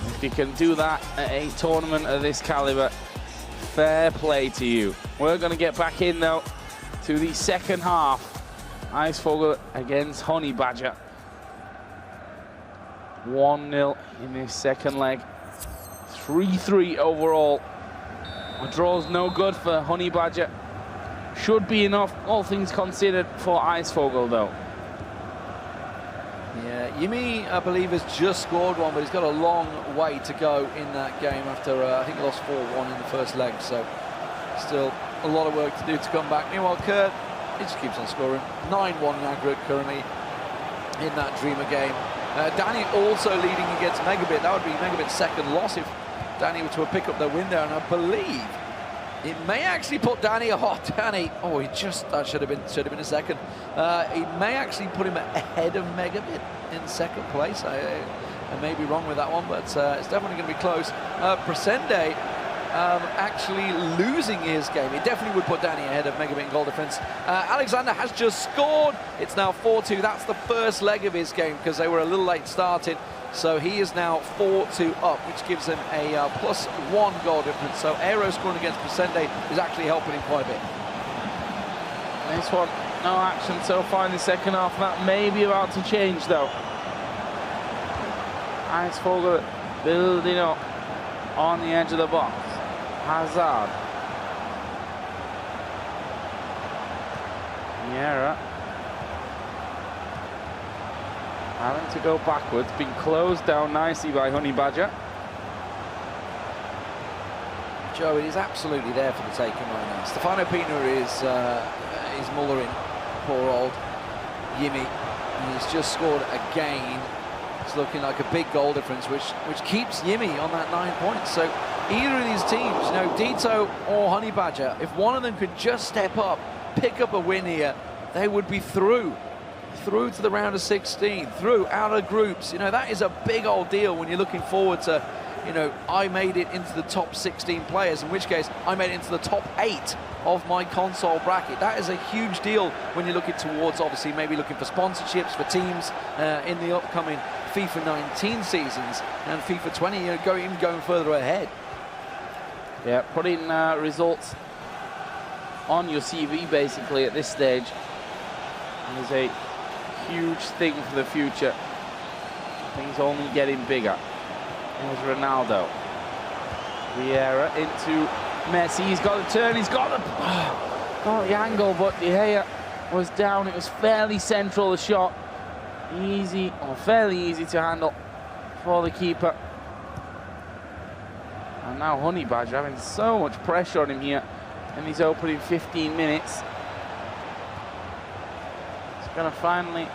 If you can do that at a tournament of this caliber, fair play to you. We're going to get back in, though, to the second half. Icevogel against Honey Badger. 1-0 in this second leg. 3-3 overall. A draw's no good for Honey Badger. Should be enough, all things considered, for Icevogel, though. Yeah, Yimmie, I believe, has just scored one, but he's got a long way to go in that game after, I think he lost 4-1 in the first leg, so still a lot of work to do to come back. Meanwhile, Kurt, he just keeps on scoring. 9-1 in aggregate currently in that dreamR game. Dani also leading against MegaBit. That would be MegaBit's second loss if Dani were to pick up their win there, and I believe it may actually put Dani, Dani, that should have been a second. It may actually put him ahead of MegaBit in second place. I may be wrong with that one, but it's definitely going to be close. Resende actually losing his game. It definitely would put Dani ahead of MegaBit in goal difference. Alekzandur has just scored. It's now 4-2. That's the first leg of his game because they were a little late started. So he is now 4-2 up, which gives him a +1 goal difference. So Aero scoring against Resende is actually helping him quite a bit. This one, no action so far in the second half. That may be about to change though. Icevogel building up on the edge of the box. Hazard. Vieira. Having to go backwards, being closed down nicely by Honey Badger. Joe, it is absolutely there for the taking right now. Stefano Pinna is mullering, poor old Yimmy. And he's just scored again. It's looking like a big goal difference, which keeps Yimmy on that 9 points. So either of these teams, you know, Deto or Honey Badger, if one of them could just step up, pick up a win here, they would be through to the round of 16, through out of groups. You know, that is a big old deal when you're looking forward to, you know, I made it into the top 16 players, in which case I made it into the top 8 of my console bracket. That is a huge deal when you're looking towards, obviously, maybe looking for sponsorships for teams in the upcoming FIFA 19 seasons and FIFA 20, you know, going further ahead. Yeah, putting results on your CV basically at this stage is a huge thing for the future. Things only getting bigger. There's Ronaldo. Vieira into Messi. He's got the turn. He's got the angle, but De Gea was down. It was fairly central, the shot. Easy, or fairly easy to handle for the keeper. And now Honey Badger having so much pressure on him here in these opening 15 minutes. He's going to finally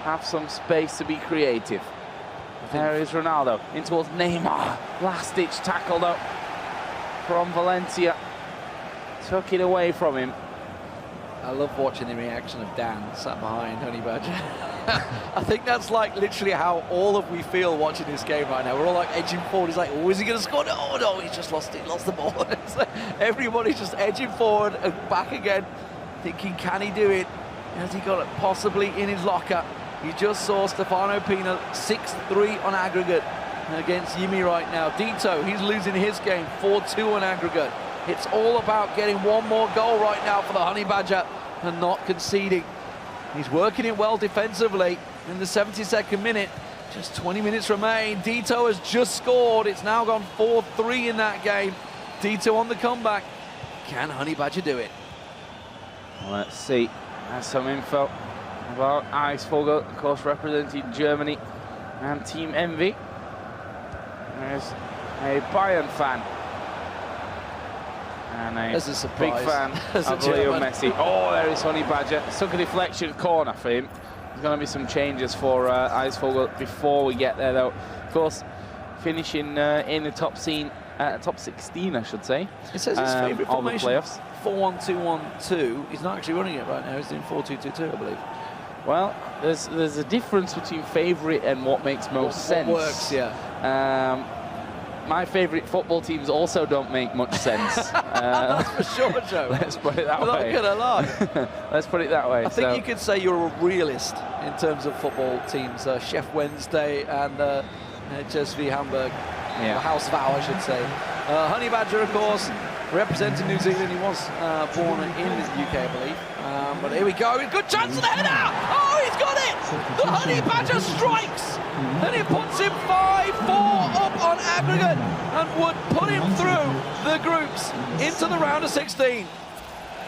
have some space to be creative. There is Ronaldo in towards Neymar. Last-ditch tackle though from Valencia. Took it away from him. I love watching the reaction of Dan sat behind Honey Badger. I think that's like literally how all of we feel watching this game right now. We're all like edging forward. He's like, oh, is he going to score? Oh no, he's just lost it, lost the ball. Like everybody's just edging forward and back again, thinking, can he do it? Has he got it possibly in his locker? You just saw Stefano Pinna 6-3 on aggregate against Yimmy right now. Deto, he's losing his game 4-2 on aggregate. It's all about getting one more goal right now for the Honey Badger and not conceding. He's working it well defensively in the 72nd minute. Just 20 minutes remain. Deto has just scored. It's now gone 4-3 in that game. Deto on the comeback. Can Honey Badger do it? Let's see. There's some info about Icevogel, of course, representing Germany and Team Envy. There's a Bayern fan and a big fan of Leo Messi. Oh, there is Honey Badger. Took a deflection corner for him. There's going to be some changes for Icevogel before we get there, though. Of course, finishing in the top 16, I should say. It says his favourite formation, playoffs. 4-1-2-1-2. He's not actually running it right now. He's doing 4-2-2-2, I believe. Well, there's a difference between favourite and what makes most sense. What works, yeah. My favourite football teams also don't make much sense. That's for sure, Joe. Let's put it that way. I'm not gonna lie. Let's put it that way. I think you could say you're a realist in terms of football teams. Chef Wednesday and HSV Hamburg. Yeah. The House Vow, I should say. Honey Badger, of course, representing New Zealand. He was born in the UK, I believe. But here we go. Good chance for the header! Oh, he's got it! The Honey Badger strikes! And it puts him 5-4 up on aggregate and would put him through the groups into the round of 16.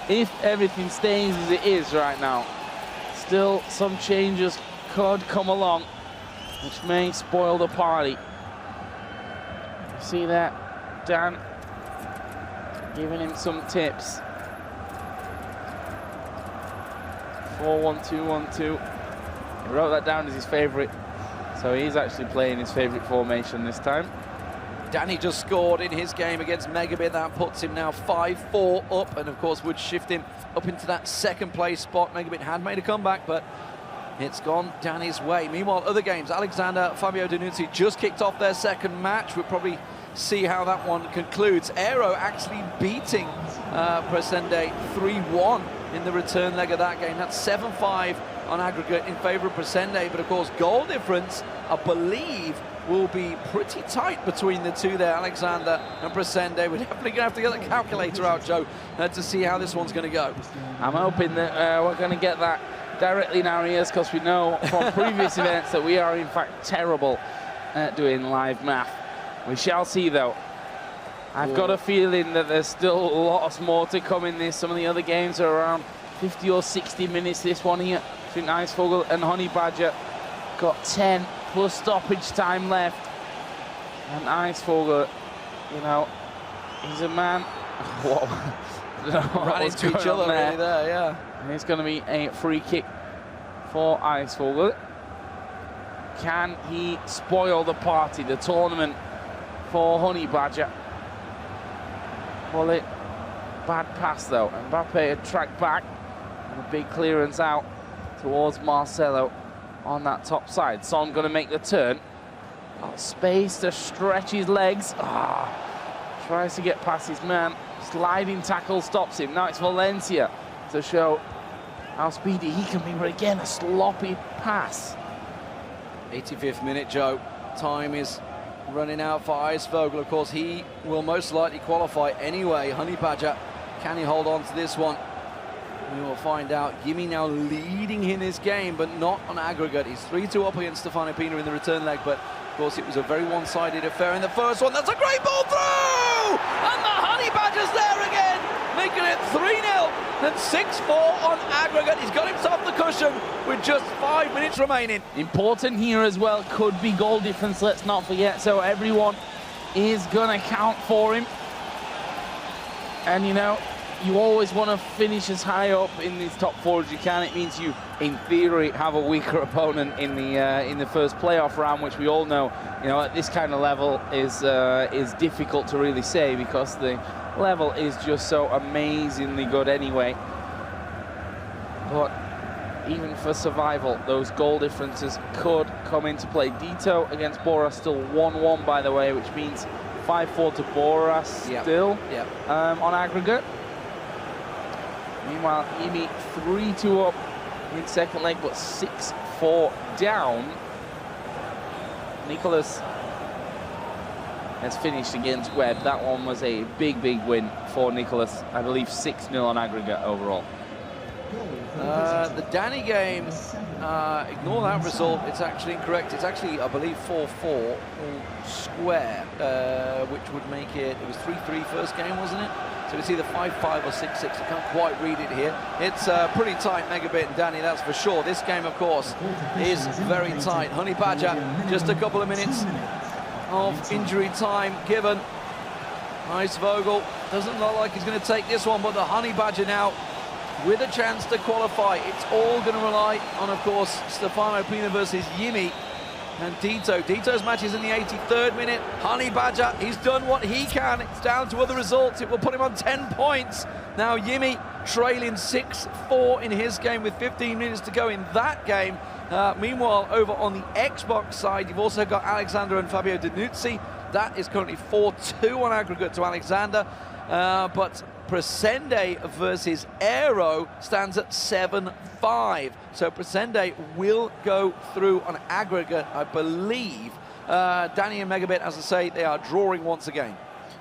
If everything stays as it is right now, still some changes could come along, which may spoil the party. See that? Dan giving him some tips. 4-1-2-1-2. He wrote that down as his favourite, so he's actually playing his favourite formation this time. Dani just scored in his game against MegaBit. That puts him now 5-4 up, and of course would shift him up into that second place spot. MegaBit had made a comeback, but it's gone Dani's way. Meanwhile, other games, Alekzandur, Fabio Denuzzo just kicked off their second match. We're probably see how that one concludes. Aero actually beating Resende 3-1 in the return leg of that game. That's 7-5 on aggregate in favour of Resende, but of course goal difference, I believe, will be pretty tight between the two there, Alekzandur and Resende. We're definitely going to have to get the calculator out, Joe, to see how this one's going to go. I'm hoping that we're going to get that directly in our ears, because we know from previous events that we are in fact terrible at doing live math. We shall see though. I've got a feeling that there's still lots more to come in this. Some of the other games are around 50 or 60 minutes. This one here between Icevogel and Honey Badger got 10 plus stoppage time left. And Icevogel, you know, he's a man. Ran into each other really there, yeah. And it's going to be a free kick for Icevogel. Can he spoil the party, the tournament for Honey Badger? Pull it. Bad pass though. Mbappe had tracked back. And a big clearance out towards Marcelo on that top side. Son going to make the turn. Got space to stretch his legs. Tries to get past his man. Sliding tackle stops him. Now it's Valencia to show how speedy he can be. But again, a sloppy pass. 85th minute, Joe. Time is running out for Icevogel. Of course, he will most likely qualify anyway. Honey Badger, can he hold on to this one? We will find out. Yimmie now leading in this game, but not on aggregate. He's 3-2 up against Stefano Pinna in the return leg, but of course it was a very one-sided affair in the first one. That's a great ball through! And the Honey Badger's there again, making it 3-0 and 6-4 on aggregate. He's got himself the cushion with just 5 minutes remaining. Important here as well, could be goal difference, let's not forget, so everyone is gonna count for him. And you know, you always want to finish as high up in these top four as you can. It means you, in theory, have a weaker opponent in the first playoff round, which we all know, you know, at this kind of level is difficult to really say, because the level is just so amazingly good anyway. But even for survival, those goal differences could come into play. Deto against Boras still 1-1, by the way, which means 5-4 to Boras still on aggregate. Meanwhile, Yimmie 3-2 up in second leg, but 6-4 down. Nicholas has finished against Webb. That one was a big, big win for Nicholas. I believe 6-0 on aggregate overall. The Dani game, ignore that result, it's actually incorrect. It's actually, I believe, 4-4 all square, which would make it was 3-3 first game, wasn't it? So it's either 5-5 or 6-6. I can't quite read it here. It's pretty tight, MegaBit and Dani, that's for sure. This game, of course, is very tight. Honey Badger, just a couple of minutes of injury time given. Icevogel doesn't look like he's going to take this one, but the Honey Badger now with a chance to qualify. It's all going to rely on, of course, Stefano Pinna versus Yimmie and Deto. Deto's match is in the 83rd minute. Honey Badger, he's done what he can. It's down to other results. It will put him on 10 points. Now Yimmie trailing 6-4 in his game with 15 minutes to go in that game. Meanwhile, over on the Xbox side, you've also got Alekzandur and Fabio Denuzzo. That is currently 4-2 on aggregate to Alekzandur. But Resende versus Aero stands at 7-5. So Resende will go through on aggregate, I believe. Dani and MegaBit, as I say, they are drawing once again.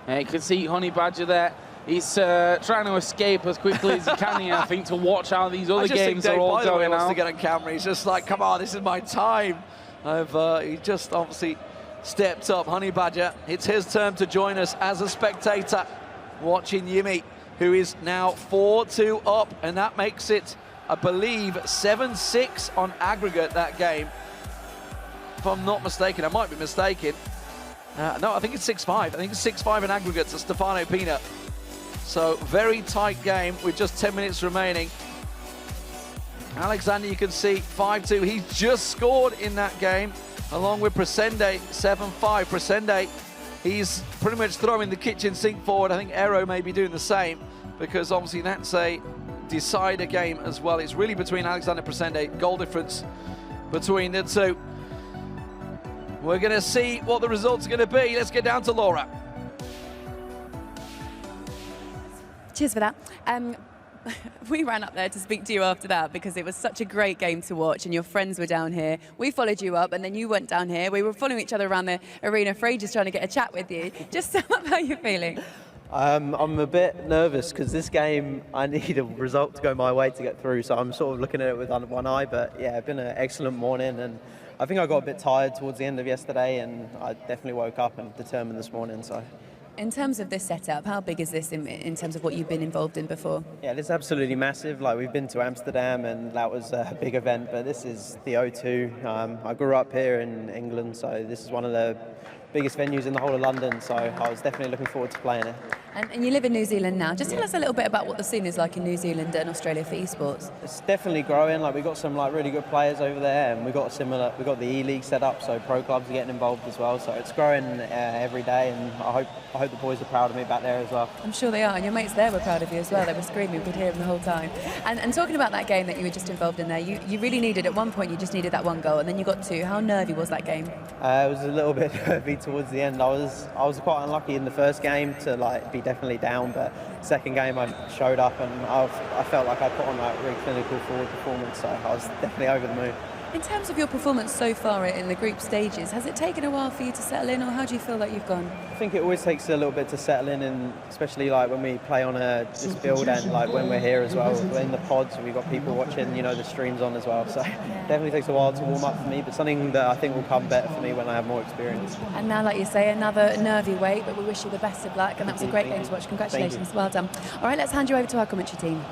Yeah, you can see Honey Badger there. He's trying to escape as quickly as he can here, I think, to watch how these other games are all going wants out. To get on camera. He's just like, come on, this is my time. He just obviously stepped up. Honey Badger, it's his turn to join us as a spectator, watching Yimmie, who is now 4-2 up, and that makes it, I believe, 7-6 on aggregate, that game. If I'm not mistaken, I might be mistaken. No, I think it's 6-5. I think it's 6-5 in aggregate to Stefano Pinna. So, very tight game with just 10 minutes remaining. Alekzandur, you can see, 5-2. He's just scored in that game, along with Resende, 7-5. Resende, he's pretty much throwing the kitchen sink forward. I think Aero may be doing the same, because obviously that's a decider game as well. It's really between Alekzandur and Resende, goal difference between the two. We're going to see what the results are going to be. Let's get down to Laura. Cheers for that. We ran up there to speak to you after that because it was such a great game to watch and your friends were down here. We followed you up and then you went down here. We were following each other around the arena for ages trying to get a chat with you. Just sum up how you're feeling. I'm a bit nervous because this game I need a result to go my way to get through, so I'm sort of looking at it with one eye, but yeah, it's been an excellent morning and I think I got a bit tired towards the end of yesterday and I definitely woke up and determined this morning. So. In terms of this setup, how big is this in terms of what you've been involved in before? Yeah, it's absolutely massive. Like, we've been to Amsterdam and that was a big event, but this is the O2. I grew up here in England, so this is one of the biggest venues in the whole of London, so I was definitely looking forward to playing it. And you live in New Zealand now. Just tell us a little bit about what the scene is like in New Zealand and Australia for esports. It's definitely growing. Like, we've got some really good players over there, and we've got the E-League set up, so pro clubs are getting involved as well. So it's growing every day, and I hope the boys are proud of me back there as well. I'm sure they are, and your mates there were proud of you as well. They were screaming, we could hear them the whole time. And talking about that game that you were just involved in there, you really needed, at one point you just needed that one goal, and then you got two. How nervy was that game? It was a little bit nervy towards the end. I was quite unlucky in the first game to be definitely down, but second game I showed up and I felt like I put on a really clinical forward performance, so I was definitely over the moon. In terms of your performance so far in the group stages, has it taken a while for you to settle in, or how do you feel that you've gone? I think it always takes a little bit to settle in, and especially when we play on this build and when we're here as well. We're in the pods and we've got people watching, the streams on as well. So definitely takes a while to warm up for me, but something that I think will come better for me when I have more experience. And now, like you say, another nervy wait, but we wish you the best of luck, and that was a great game to watch. Congratulations, well done. All right, let's hand you over to our commentary team.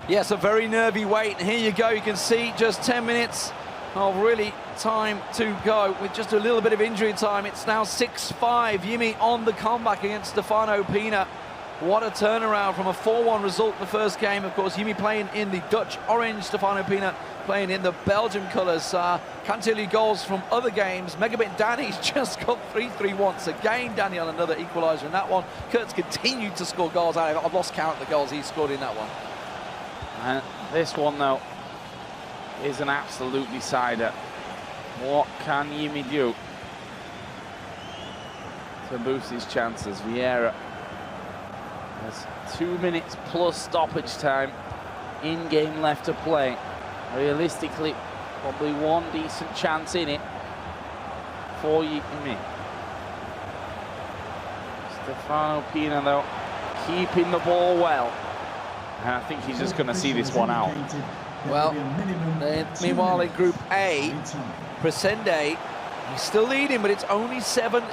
Yes, a very nervy wait, and here you go. You can see just 10 minutes of really time to go with just a little bit of injury time. It's now 6-5. Yimmy on the comeback against Stefano Pinna. What a turnaround from a 4-1 result in the first game. Of course, Yimmy playing in the Dutch orange, Stefano Pinna playing in the Belgian colours. Can't tell you goals from other games. MegaBit Dani's just got 3-3 once again. Dani on another equaliser in that one. Kurt's continued to score goals out of it. I've lost count of the goals he's scored in that one. And this one, though, is an absolute decider. What can Yimmy do to boost his chances? Vieira has 2 minutes plus stoppage time in game left to play. Realistically, probably one decent chance in it for Yimmy. Stefano Pinna, though, keeping the ball well. And I think he's just going to see this one out. Well, meanwhile in Group A, Resende, he's still leading, but it's only 7-6,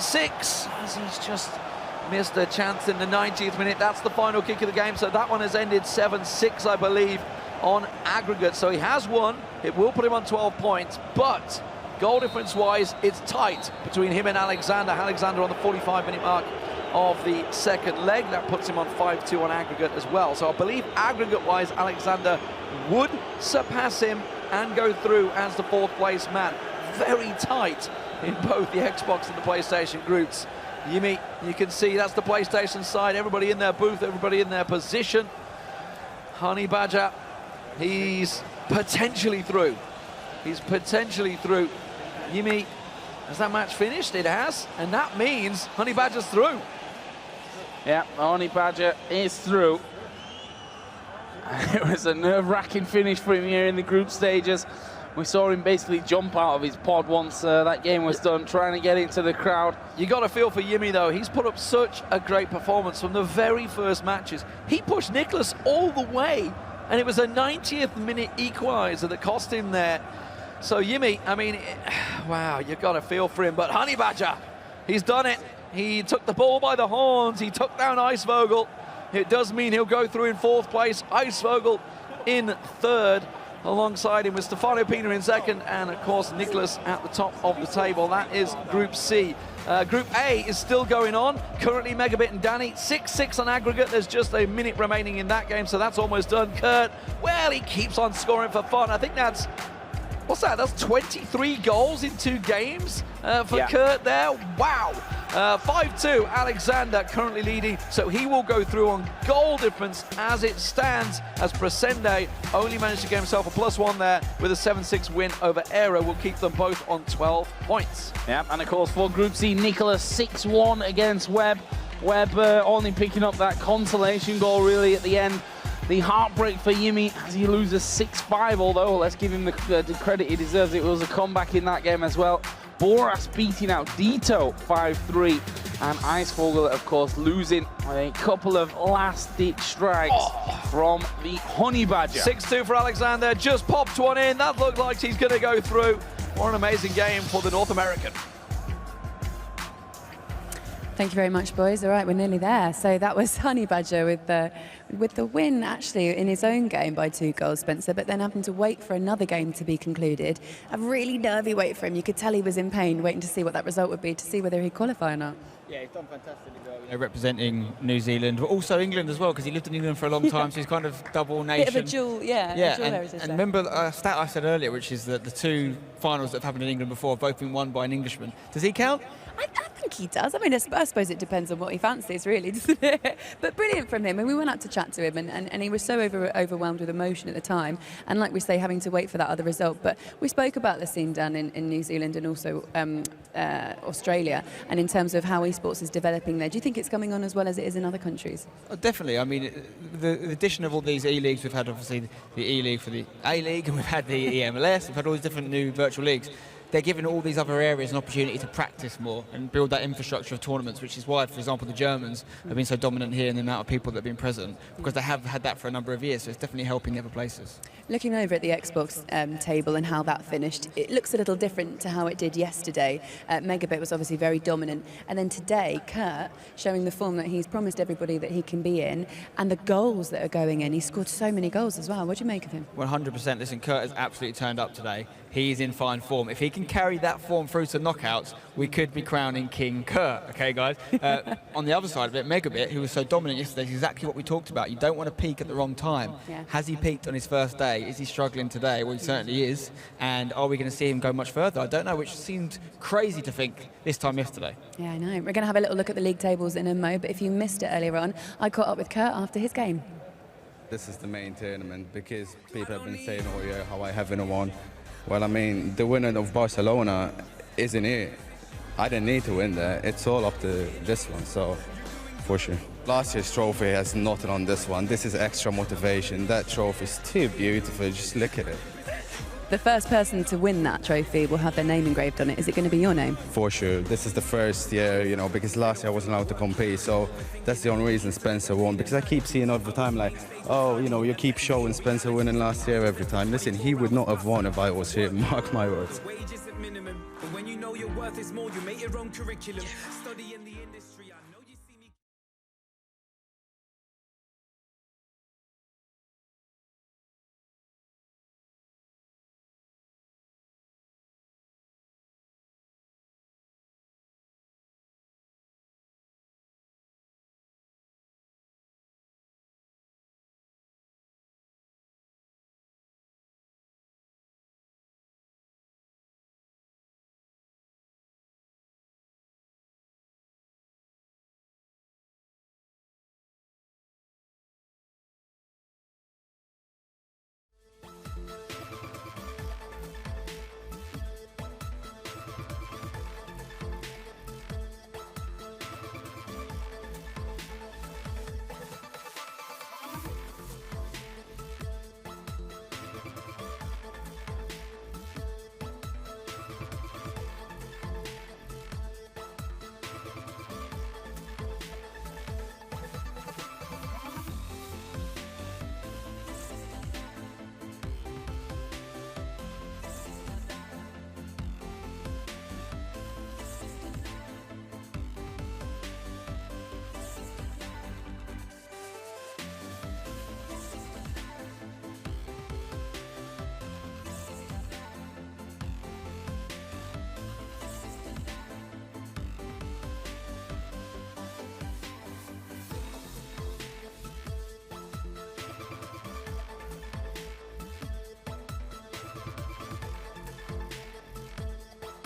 as he's just missed a chance in the 90th minute. That's the final kick of the game, so that one has ended 7-6, I believe, on aggregate. So he has won. It will put him on 12 points, but goal difference-wise, it's tight between him and Alekzandur. Alekzandur on the 45-minute mark of the second leg. That puts him on 5-2 on aggregate as well. So I believe aggregate-wise, Alekzandur would surpass him and go through as the fourth place man. Very tight in both the Xbox and the PlayStation groups. Yimmy, you can see that's the PlayStation side, everybody in their booth, everybody in their position. Honey Badger, he's potentially through. He's potentially through. Yimmy, has that match finished? It has, and that means Honey Badger's through. Yeah, Honey Badger is through. It was a nerve-wracking finish for him here in the group stages. We saw him basically jump out of his pod once that game was done, trying to get into the crowd. You got to feel for Yimmy, though. He's put up such a great performance from the very first matches. He pushed Nicholas all the way, and it was a 90th minute equaliser that cost him there. So Yimmy, I mean, wow, you got to feel for him. But Honey Badger, he's done it. He took the ball by the horns. He took down Icevogel. It does mean he'll go through in fourth place. Icevogel in third. Alongside him with Stefano Pinna in second, and of course Nicholas at the top of the table. That is Group C. Group A is still going on. Currently MegaBit and Dani 6-6 on aggregate. There's just a minute remaining in that game, so that's almost done. Kurt, well, he keeps on scoring for fun. I think that's, what's that? That's 23 goals in 2 games for Kurt there. Wow. 5-2, Alekzandur currently leading, so he will go through on goal difference as it stands, as Resende only managed to get himself a +1 there with a 7-6 win over Aero. Will keep them both on 12 points. Yeah, and of course for Group C, Nicholas 6-1 against Webb. Webber only picking up that consolation goal really at the end. The heartbreak for Yimmy as he loses 6-5, although let's give him the credit he deserves. It was a comeback in that game as well. Boras beating out Deto 5-3, and Icevogel, of course, losing a couple of last-ditch strikes from the Honey Badger. 6-2 for Alekzandur, just popped one in. That looked like he's going to go through. What an amazing game for the North American. Thank you very much, boys. All right, we're nearly there. So that was Honey Badger with the win, actually, in his own game by 2 goals, Spencer, but then having to wait for another game to be concluded. A really nervy wait for him. You could tell he was in pain, waiting to see what that result would be, to see whether he'd qualify or not. Yeah, he's done fantastically well, representing New Zealand, but also England as well, because he lived in England for a long time, so he's kind of double nation. Bit of a dual, yeah. And remember a stat I said earlier, which is that the 2 finals that have happened in England before have both been won by an Englishman. Does he count? I think he does. I mean, I suppose it depends on what he fancies, really, doesn't it? But brilliant from him. And we went out to chat to him, and he was so overwhelmed with emotion at the time. And like we say, having to wait for that other result. But we spoke about the scene down in New Zealand and also Australia, and in terms of how esports is developing there. Do you think it's coming on as well as it is in other countries? Oh, definitely. I mean, the addition of all these E-leagues, we've had obviously the E-league for the A-league, and we've had the EMLS, we've had all these different new virtual leagues. They're giving all these other areas an opportunity to practice more and build that infrastructure of tournaments, which is why, for example, the Germans have been so dominant here in the amount of people that have been present, because they have had that for a number of years, so it's definitely helping the other places. Looking over at the Xbox table and how that finished, it looks a little different to how it did yesterday. MegaBit was obviously very dominant, and then today, Kurt showing the form that he's promised everybody that he can be in, and the goals that are going in. He scored so many goals as well. What do you make of him? 100%. Listen, Kurt has absolutely turned up today. He's in fine form. If he can carry that form through to knockouts, we could be crowning King Kurt, okay, guys? On the other side of it, MegaBit, who was so dominant yesterday, is exactly what we talked about. You don't want to peak at the wrong time. Yeah. Has he peaked on his first day? Is he struggling today? Well, he certainly is. And are we going to see him go much further? I don't know, which seemed crazy to think this time yesterday. Yeah, I know. We're going to have a little look at the league tables in a mo, but if you missed it earlier on, I caught up with Kurt after his game. This is the main tournament because people have been saying all year how I haven't won. Well, I mean, the winner of Barcelona isn't here. I didn't need to win there. It's all up to this one, so for sure. Last year's trophy has nothing on this one. This is extra motivation. That trophy is too beautiful. Just look at it. The first person to win that trophy will have their name engraved on it. Is it going to be your name? For sure. This is the first year, you know, because last year I wasn't allowed to compete, so that's the only reason Spencer won. Because I keep seeing all the time, like, oh, you know, you keep showing Spencer winning last year every time. Listen, he would not have won if I was here. Mark my words. When you know your worth is more, you make your own curriculum. Study in the industry.